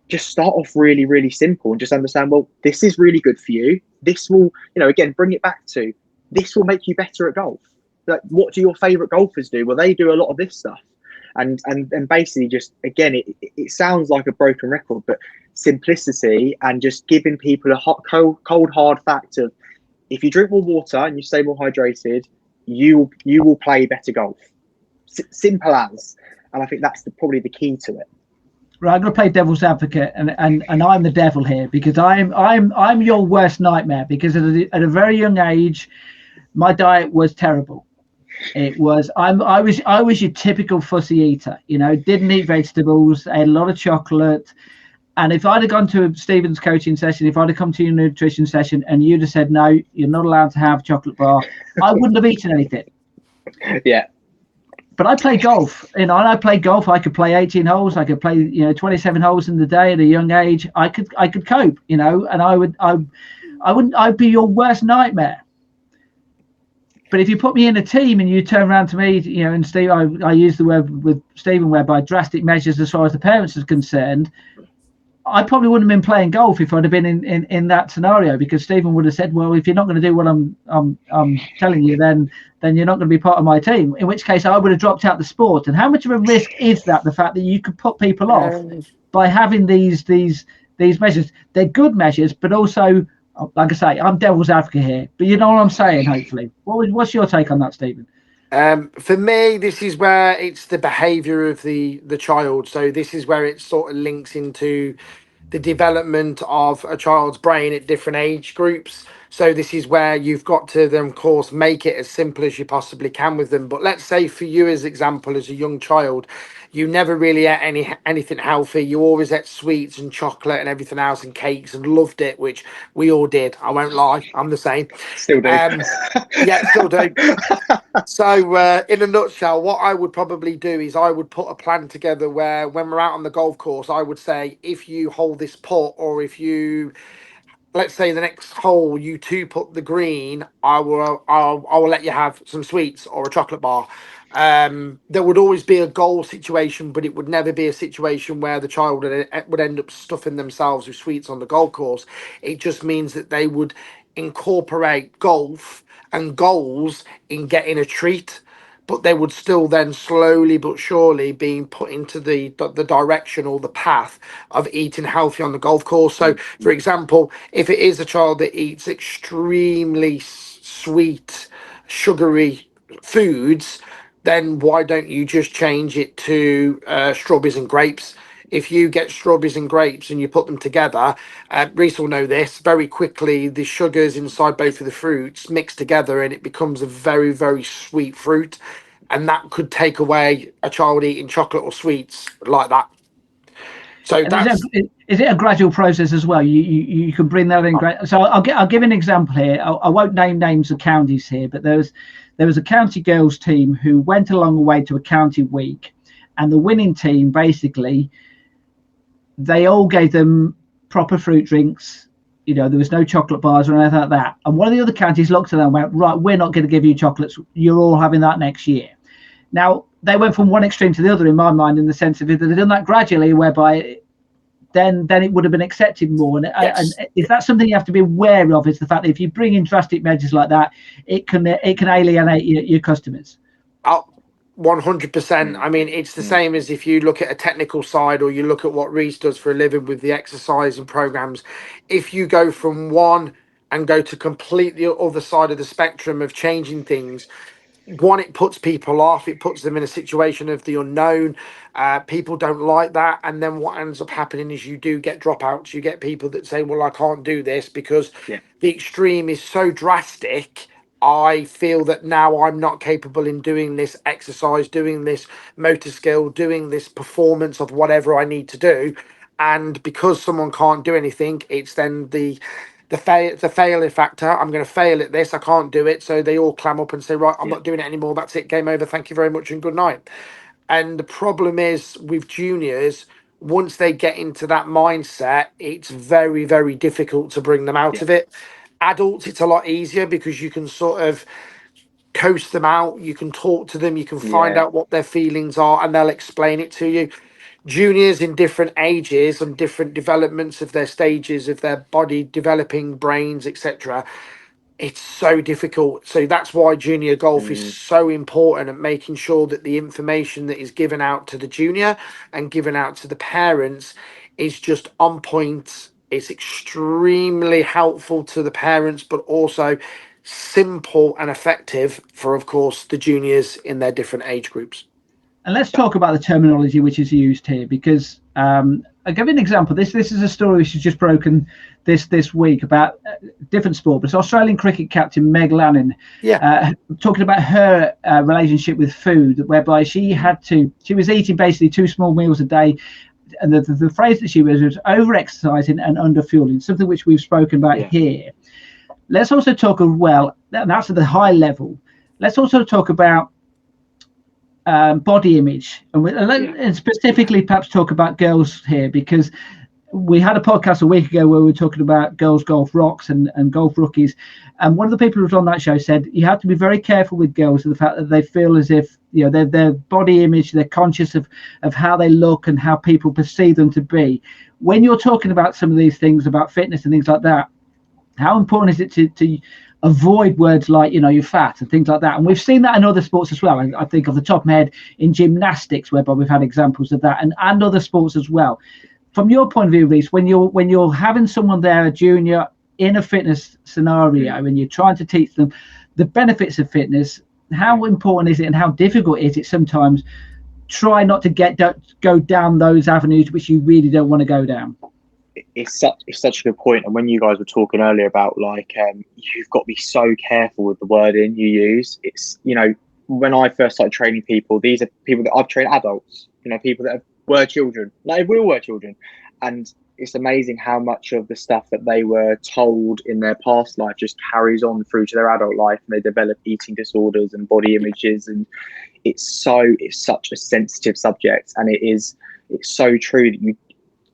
just start off really simple and just understand, well, this is really good for you. This will, again, bring it back to, this will make you better at golf. Like, what do your favorite golfers do? Well, they do a lot of this stuff. And basically just, again, it sounds like a broken record, but simplicity and just giving people a cold hard fact of, if you drink more water and you stay more hydrated, you will play better golf. Simple as. And I think that's probably the key to it.
Right, I'm going to play devil's advocate, and I'm the devil here, because I'm your worst nightmare, because at a very young age, my diet was terrible. It was I was your typical fussy eater, didn't eat vegetables, ate a lot of chocolate. And if I'd have gone to Stephen's coaching session, if I'd have come to your nutrition session and you'd have said, no, you're not allowed to have chocolate bar, I wouldn't have eaten anything.
Yeah.
But I play golf, and I played golf. I could play 18 holes. I could play, 27 holes in the day at a young age. I could cope, and I'd be your worst nightmare. But if you put me in a team and you turn around to me, and Steve, I use the word with Stephen whereby drastic measures as far as the parents is concerned, I probably wouldn't have been playing golf if I'd have been in that scenario, because Stephen would have said, well, if you're not going to do what I'm telling you, then you're not going to be part of my team, in which case I would have dropped out the sport. And how much of a risk is that, the fact that you could put people off by having these measures? They're good measures, but also, like I say, I'm devil's advocate here, but you know what I'm saying, hopefully. What's your take on that, Stephen?
For me, this is where it's the behaviour of the child. So this is where it sort of links into the development of a child's brain at different age groups. So this is where you've got to then, of course, make it as simple as you possibly can with them. But let's say for you, as example, as a young child, you never really ate anything healthy. You always ate sweets and chocolate and everything else and cakes and loved it, which we all did. I won't lie, I'm the same.
Still do.
Yeah, still do. So in a nutshell, what I would probably do is I would put a plan together where when we're out on the golf course, I would say, if you hold this putt, or if you, let's say the next hole, you two put the green, I will let you have some sweets or a chocolate bar. There would always be a goal situation, but it would never be a situation where the child would end up stuffing themselves with sweets on the golf course. It just means that they would incorporate golf and goals in getting a treat, but they would still then slowly but surely being put into the direction or the path of eating healthy on the golf course. So, for example, if it is a child that eats extremely sweet, sugary foods, then why don't you just change it to strawberries and grapes if you get strawberries and grapes and you put them together, Reese will know this, very quickly the sugars inside both of the fruits mix together and it becomes a very, very sweet fruit. And that could take away a child eating chocolate or sweets like that. So
And
that's
is it a gradual process as well? You can bring that in. So I'll give an example here. I won't name names of counties here, but there was a county girls team who went along the way to a county week, and the winning team basically, they all gave them proper fruit drinks. You know, there was no chocolate bars or anything like that. And one of the other counties looked at them and went, right, we're not going to give you chocolates. You're all having that next year. Now, they went from one extreme to the other in my mind, in the sense of if they'd done that gradually, whereby then it would have been accepted more. And,
yes.
and is that something you have to be aware of? Is the fact that if you bring in drastic measures like that, it can alienate your customers.
100%. I mean, it's the same as if you look at a technical side or you look at what Reese does for a living with the exercise and programs. If you go from one and go to completely other side of the spectrum of changing things, one, it puts people off, it puts them in a situation of the unknown. People don't like that, and then what ends up happening is you do get dropouts. You get people that say, well, I can't do this because the extreme is so drastic. I feel that now I'm not capable in doing this exercise, doing this motor skill, doing this performance of whatever I need to do. And because someone can't do anything, it's then the failure factor. I'm going to fail at this. I can't do it. So they all clam up and say, right, I'm not doing it anymore. That's it. Game over. Thank you very much and good night. And the problem is with juniors, once they get into that mindset, it's very, very difficult to bring them out of it. Adults, it's a lot easier because you can sort of coast them out. You can talk to them. You can find out what their feelings are and they'll explain it to you. Juniors in different ages and different developments of their stages of their body developing, brains, etc., it's so difficult. So that's why junior golf is so important at making sure that the information that is given out to the junior and given out to the parents is just on point. It's extremely helpful to the parents, but also simple and effective for, of course, the juniors in their different age groups.
And let's talk about the terminology which is used here, because I'll give you an example. This is a story which has just broken this week about different sport, but it's Australian cricket captain Meg Lanning talking about her relationship with food, whereby she was eating basically 2 small meals a day. And the phrase that she was over-exercising and under-fueling, something which we've spoken about here. Let's also talk and that's at the high level. Let's also talk about body image, and specifically perhaps talk about girls here, because we had a podcast a week ago where we were talking about girls golf rocks and golf rookies, and one of the people who was on that show said you have to be very careful with girls, the fact that they feel as if their body image, they're conscious of how they look and how people perceive them to be. When you're talking about some of these things about fitness and things like that, how important is it to avoid words like, you're fat and things like that? And we've seen that in other sports as well. I think off the top of my head in gymnastics, whereby we've had examples of that, and other sports as well. From your point of view, Rees, when you're having someone there, a junior, in a fitness scenario, and you're trying to teach them the benefits of fitness, how important is it and how difficult is it sometimes try not to go down those avenues which you really don't want to go down?
It's such a good point. And when you guys were talking earlier about you've got to be so careful with the wording you use. It's when I first started training people, these are people that I've trained, adults, people that were children, like we all were children, and it's amazing how much of the stuff that they were told in their past life just carries on through to their adult life, and they develop eating disorders and body images, and it's such a sensitive subject, and it's so true that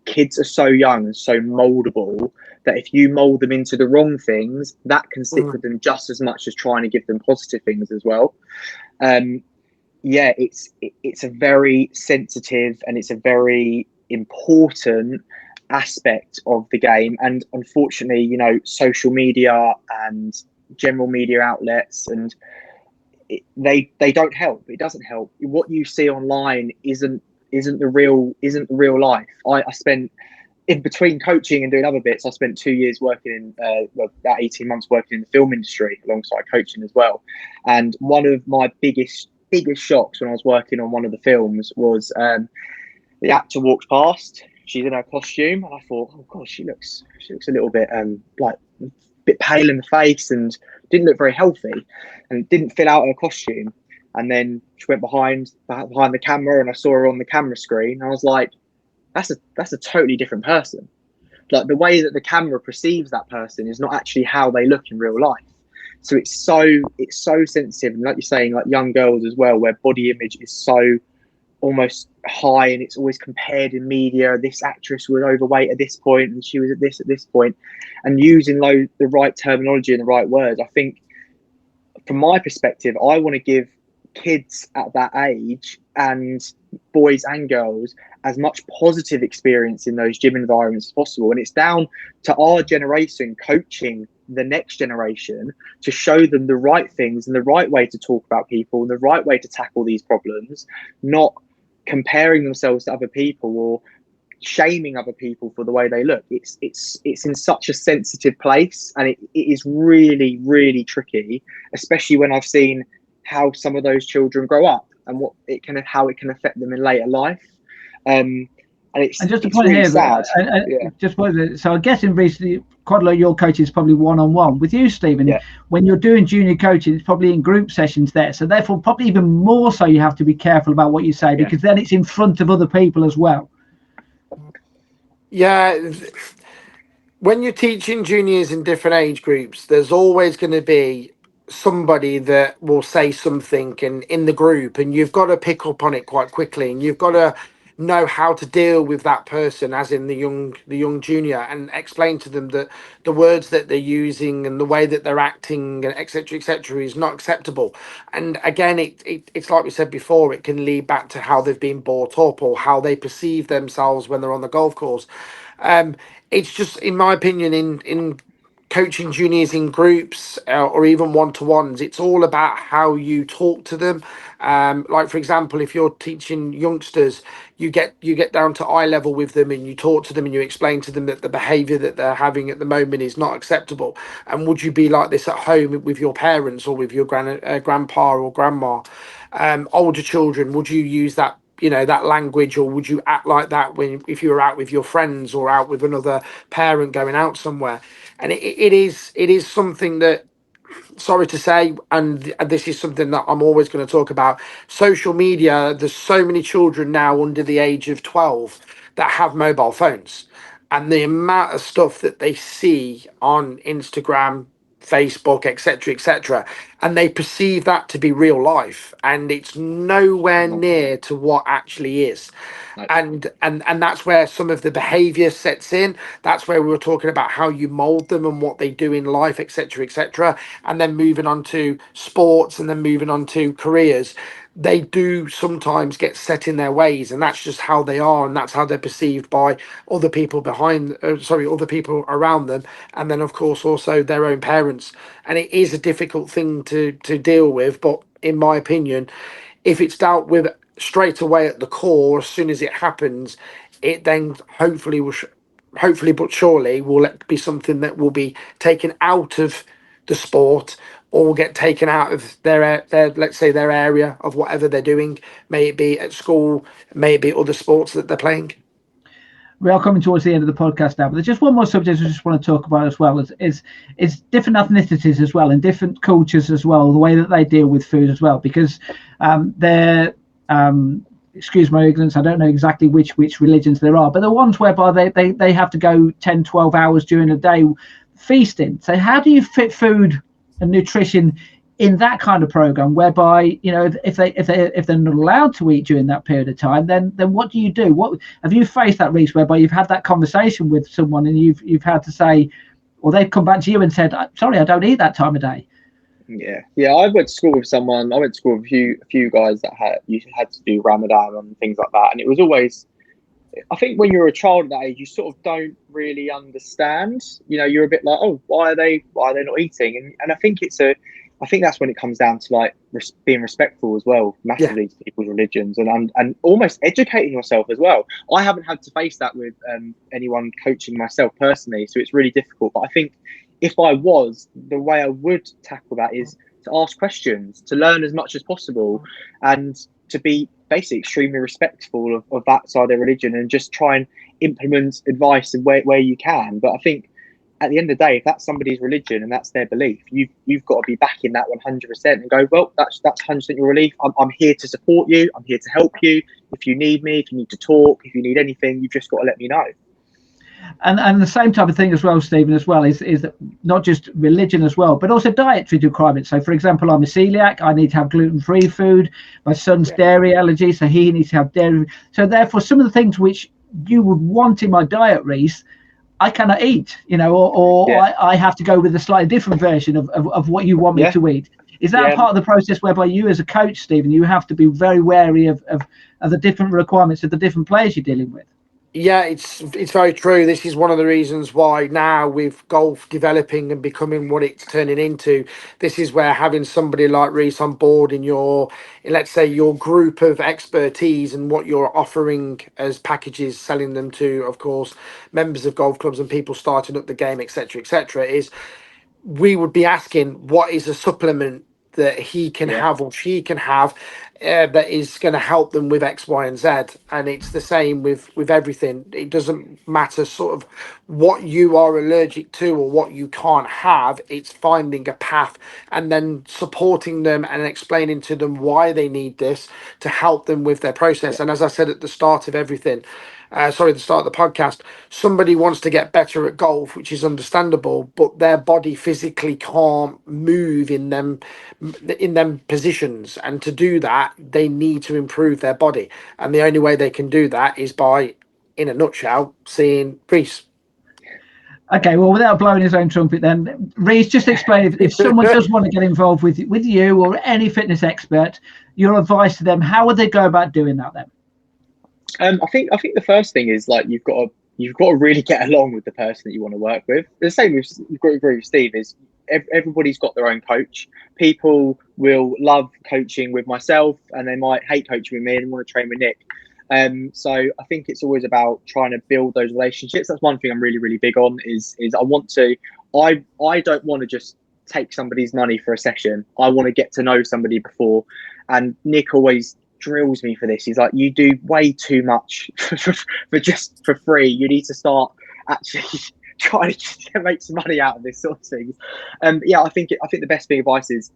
kids are so young and so moldable that if you mold them into the wrong things, that can stick with them just as much as trying to give them positive things as well. It's a very sensitive and it's a very important aspect of the game. And unfortunately, social media and general media outlets and they don't help. It doesn't help. What you see online isn't the real life. I spent, in between coaching and doing other bits, I spent 2 years working in about 18 months working in the film industry alongside coaching as well. And one of my biggest shocks when I was working on one of the films was the actor walked past. She's in her costume, and I thought, oh god, she looks a little bit like a bit pale in the face and didn't look very healthy, and didn't fill out her costume. And then she went behind the camera, and I saw her on the camera screen. And I was like, that's a totally different person. Like the way that the camera perceives that person is not actually how they look in real life. So it's so sensitive, and like you're saying, like young girls as well, where body image is so almost high, and it's always compared in media. This actress was overweight at this point, and she was at this point, and using the right terminology and the right words. I think, from my perspective, I want to give kids at that age, and boys and girls, as much positive experience in those gym environments as possible. And it's down to our generation coaching the next generation to show them the right things and the right way to talk about people and the right way to tackle these problems, not comparing themselves to other people or shaming other people for the way they look. It's in such a sensitive place, and it is really, really tricky, especially when I've seen how some of those children grow up and how it can affect them in later life. And
just to
it's
point
really
here,
sad.
So I guess in recently, quite a lot of your coaching is probably one-on-one. With you, Stephen,
Yeah.
when you're doing junior coaching, it's probably in group sessions there. So therefore, probably even more so, you have to be careful about what you say, because then it's in front of other people as well.
Yeah. When you're teaching juniors in different age groups, there's always going to be somebody that will say something in the group, and you've got to pick up on it quite quickly, and you've got to know how to deal with that person, as in the young junior, and explain to them that the words that they're using and the way that they're acting and etc is not acceptable. And again, it's like we said before, it can lead back to how they've been brought up or how they perceive themselves when they're on the golf course. It's just, in my opinion, in coaching juniors in groups or even one-to-ones, it's all about how you talk to them. Like, for example, if you're teaching youngsters, you get down to eye level with them, and you talk to them and you explain to them that the behavior that they're having at the moment is not acceptable. And would you be like this at home with your parents or with your grandpa or grandma? Older children, would you use that language, or would you act like that if you were out with your friends or out with another parent going out somewhere? And it is something that, sorry to say, and this is something that I'm always going to talk about, social media. There's so many children now under the age of 12 that have mobile phones, and the amount of stuff that they see on Instagram, Facebook, etc, and they perceive that to be real life, and it's nowhere near to what actually is. And that's where some of the behavior sets in. That's where we were talking about how you mold them and what they do in life, etc, and then moving on to sports, and then moving on to careers. They do sometimes get set in their ways, and that's just how they are, and that's how they're perceived by other people other people around them, and then of course also their own parents. And it is a difficult thing to deal with, but in my opinion, if it's dealt with straight away at the core, as soon as it happens, it then hopefully but surely will be something that will be taken out of the sport, or will get taken out of their let's say their area of whatever they're doing, may it be at school, may it be other sports that they're playing.
We are coming towards the end of the podcast now, but there's just one more subject I just want to talk about as well, is different ethnicities as well, and different cultures as well, the way that they deal with food as well, because they're excuse my ignorance, I don't know exactly which religions there are, but the ones whereby they have to go 10, 12 hours during a day feasting. So how do you fit food and nutrition in that kind of program, whereby, if they're not allowed to eat during that period of time, then what do you do? What have you faced that, Rees, whereby you've had that conversation with someone and you've had to say, or they've come back to you and said, sorry, I don't eat that time of day?
Yeah. I went to school with someone. I went to school with a few guys that had to do Ramadan and things like that, and it was always, I think when you're a child at that age, you sort of don't really understand. You're a bit like, oh, why are they not eating? And I think that's when it comes down to like being respectful as well, massively, to people's religions, and almost educating yourself as well. I haven't had to face that with anyone coaching myself personally, so it's really difficult. But I think if I was, the way I would tackle that is to ask questions, to learn as much as possible, and to be basically extremely respectful of that side of religion, and just try and implement advice where you can. But I think at the end of the day, if that's somebody's religion and that's their belief, you've got to be backing that 100% and go, well, that's 100% your belief. I'm here to support you. I'm here to help you. If you need me, if you need to talk, if you need anything, you've just got to let me know.
And the same type of thing as well, Stephen, as well, is not just religion as well, but also dietary requirements. So, for example, I'm a celiac. I need to have gluten-free food. My son's dairy allergy, so he needs to have dairy. So, therefore, some of the things which you would want in my diet, Rees, I cannot eat, or I have to go with a slightly different version of what you want me to eat. Is that part of the process whereby you, as a coach, Stephen, you have to be very wary of the different requirements of the different players you're dealing with?
Yeah, it's very true. This is one of the reasons why now, with golf developing and becoming what it's turning into, this is where having somebody like Rees on board in let's say, your group of expertise and what you're offering as packages, selling them to, of course, members of golf clubs and people starting up the game, etc., is we would be asking, what is a supplement that he can have or she can have that is going to help them with X, Y, and Z. And it's the same with everything. It doesn't matter sort of what you are allergic to or what you can't have. It's finding a path and then supporting them and explaining to them why they need this to help them with their process. And as I said at the start of everything, the start of the podcast, somebody wants to get better at golf, which is understandable, but their body physically can't move in them positions, and to do that they need to improve their body, and the only way they can do that is by, in a nutshell, seeing Rees.
Okay, well, without blowing his own trumpet, then, Rees, just explain, if someone does want to get involved with you or any fitness expert, your advice to them, how would they go about doing that then?
I think the first thing is, like, you've got to really get along with the person that you want to work with. The same with, you've got to agree with Steve, is everybody's got their own coach. People will love coaching with myself and they might hate coaching with me and want to train with Nick. So I think it's always about trying to build those relationships. That's one thing I'm really, really big on, is I don't want to just take somebody's money for a session. I want to get to know somebody before. And Nick always drills me for this. He's like, you do way too much for free. You need to start actually trying to make some money out of this sort of things. I think the best thing advice is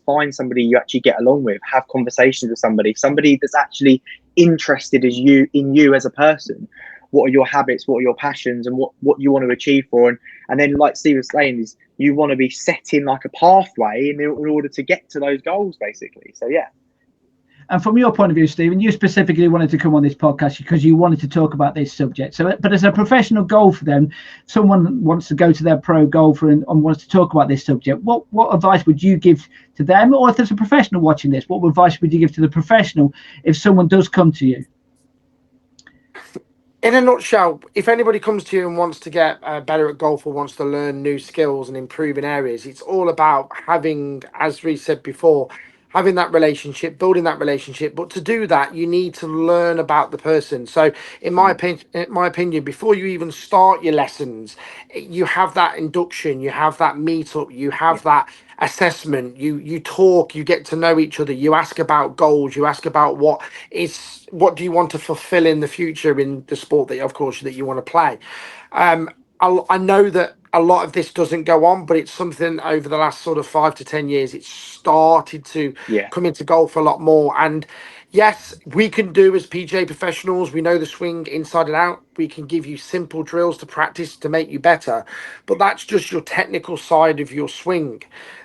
find somebody you actually get along with, have conversations with somebody that's actually interested in you as a person. What are your habits, what are your passions, and what you want to achieve for, and then, like Steve was saying, is you want to be setting like a pathway in order to get to those goals, basically. So yeah.
And from your point of view, Stephen, you specifically wanted to come on this podcast because you wanted to talk about this subject. So, but as a professional golfer, then, someone wants to go to their pro golfer and wants to talk about this subject. What advice would you give to them? Or if there's a professional watching this, what advice would you give to the professional if someone does come to you?
In a nutshell, if anybody comes to you and wants to get better at golf or wants to learn new skills and improve in areas, it's all about having, as Rees said before, having that relationship, building that relationship. But to do that, you need to learn about the person. So in my opinion, before you even start your lessons, you have that induction, you have that meetup, you have that assessment, you talk, you get to know each other, you ask about goals, you ask about what do you want to fulfill in the future in the sport that, of course, that you want to play. I know that a lot of this doesn't go on, but it's something over the last sort of 5 to 10 years, it's started to come into golf a lot more. And yes, we can do, as PGA professionals, we know the swing inside and out. We can give you simple drills to practice to make you better, but that's just your technical side of your swing.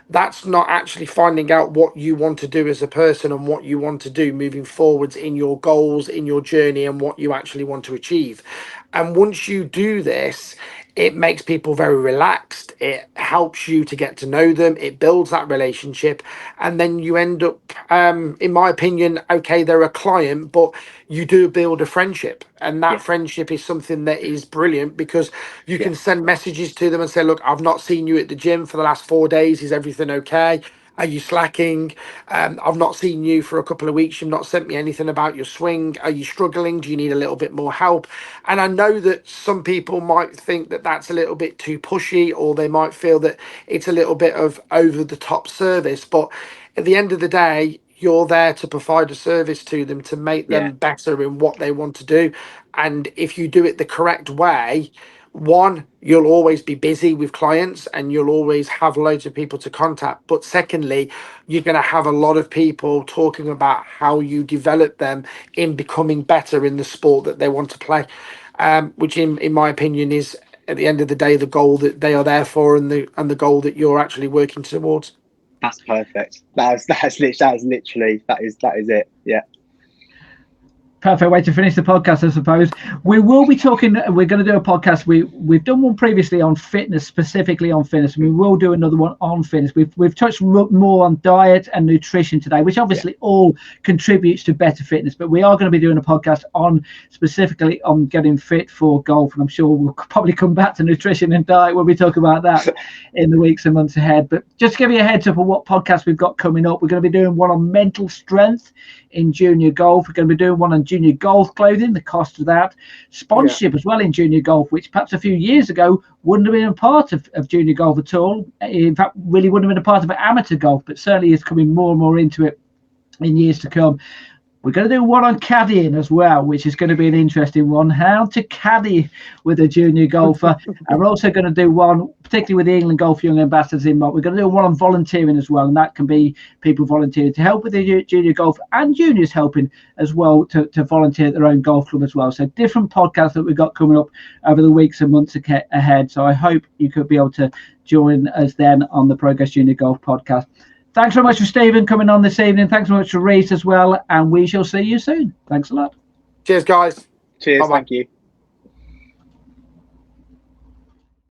That's not actually finding out what you want to do as a person and what you want to do moving forwards in your goals, in your journey, and what you actually want to achieve. And once you do this, it makes people very relaxed. It helps you to get to know them. It builds that relationship. And then you end up, in my opinion, okay, they're a client, but you do build a friendship. And that friendship is something that is brilliant, because you can send messages to them and say, look, I've not seen you at the gym for the last 4 days. Is everything okay? Are you slacking? I've not seen you for a couple of weeks. You've not sent me anything about your swing. Are you struggling? Do you need a little bit more help? And I know that some people might think that that's a little bit too pushy, or they might feel that it's a little bit of over the top service. But at the end of the day, you're there to provide a service to them to make them better in what they want to do. And if you do it the correct way, one, you'll always be busy with clients and you'll always have loads of people to contact. But secondly, you're going to have a lot of people talking about how you develop them in becoming better in the sport that they want to play, which in my opinion is, at the end of the day, the goal that they are there for, and the goal that you're actually working towards.
That's perfect. That is it. Yeah.
Perfect way to finish the podcast, I suppose. We will be talking. We're going to do a podcast. We've done one previously on fitness, specifically on fitness. We will do another one on fitness. We've touched more on diet and nutrition today, which obviously all contributes to better fitness. But we are going to be doing a podcast on specifically on getting fit for golf, and I'm sure we'll probably come back to nutrition and diet when we talk about that in the weeks and months ahead. But just to give you a heads up on what podcast we've got coming up, we're going to be doing one on mental strength in junior golf. We're going to be doing one on junior golf clothing, the cost of that, sponsorship as well in junior golf, which perhaps a few years ago wouldn't have been a part of junior golf at all. In fact, really wouldn't have been a part of amateur golf, but certainly is coming more and more into it in years to come. We're going to do one on caddying as well, which is going to be an interesting one, how to caddy with a junior golfer. And we're also going to do one, particularly with the England Golf Young Ambassadors in mind, we're going to do one on volunteering as well. And that can be people volunteering to help with the junior golf, and juniors helping as well to volunteer at their own golf club as well. So different podcasts that we've got coming up over the weeks and months ahead. So I hope you could be able to join us then on the Progress Junior Golf podcast. Thanks so much for Steven coming on this evening. Thanks so much for Rees as well. And we shall see you soon. Thanks a lot.
Cheers, guys.
Cheers.
Bye-bye.
Thank you.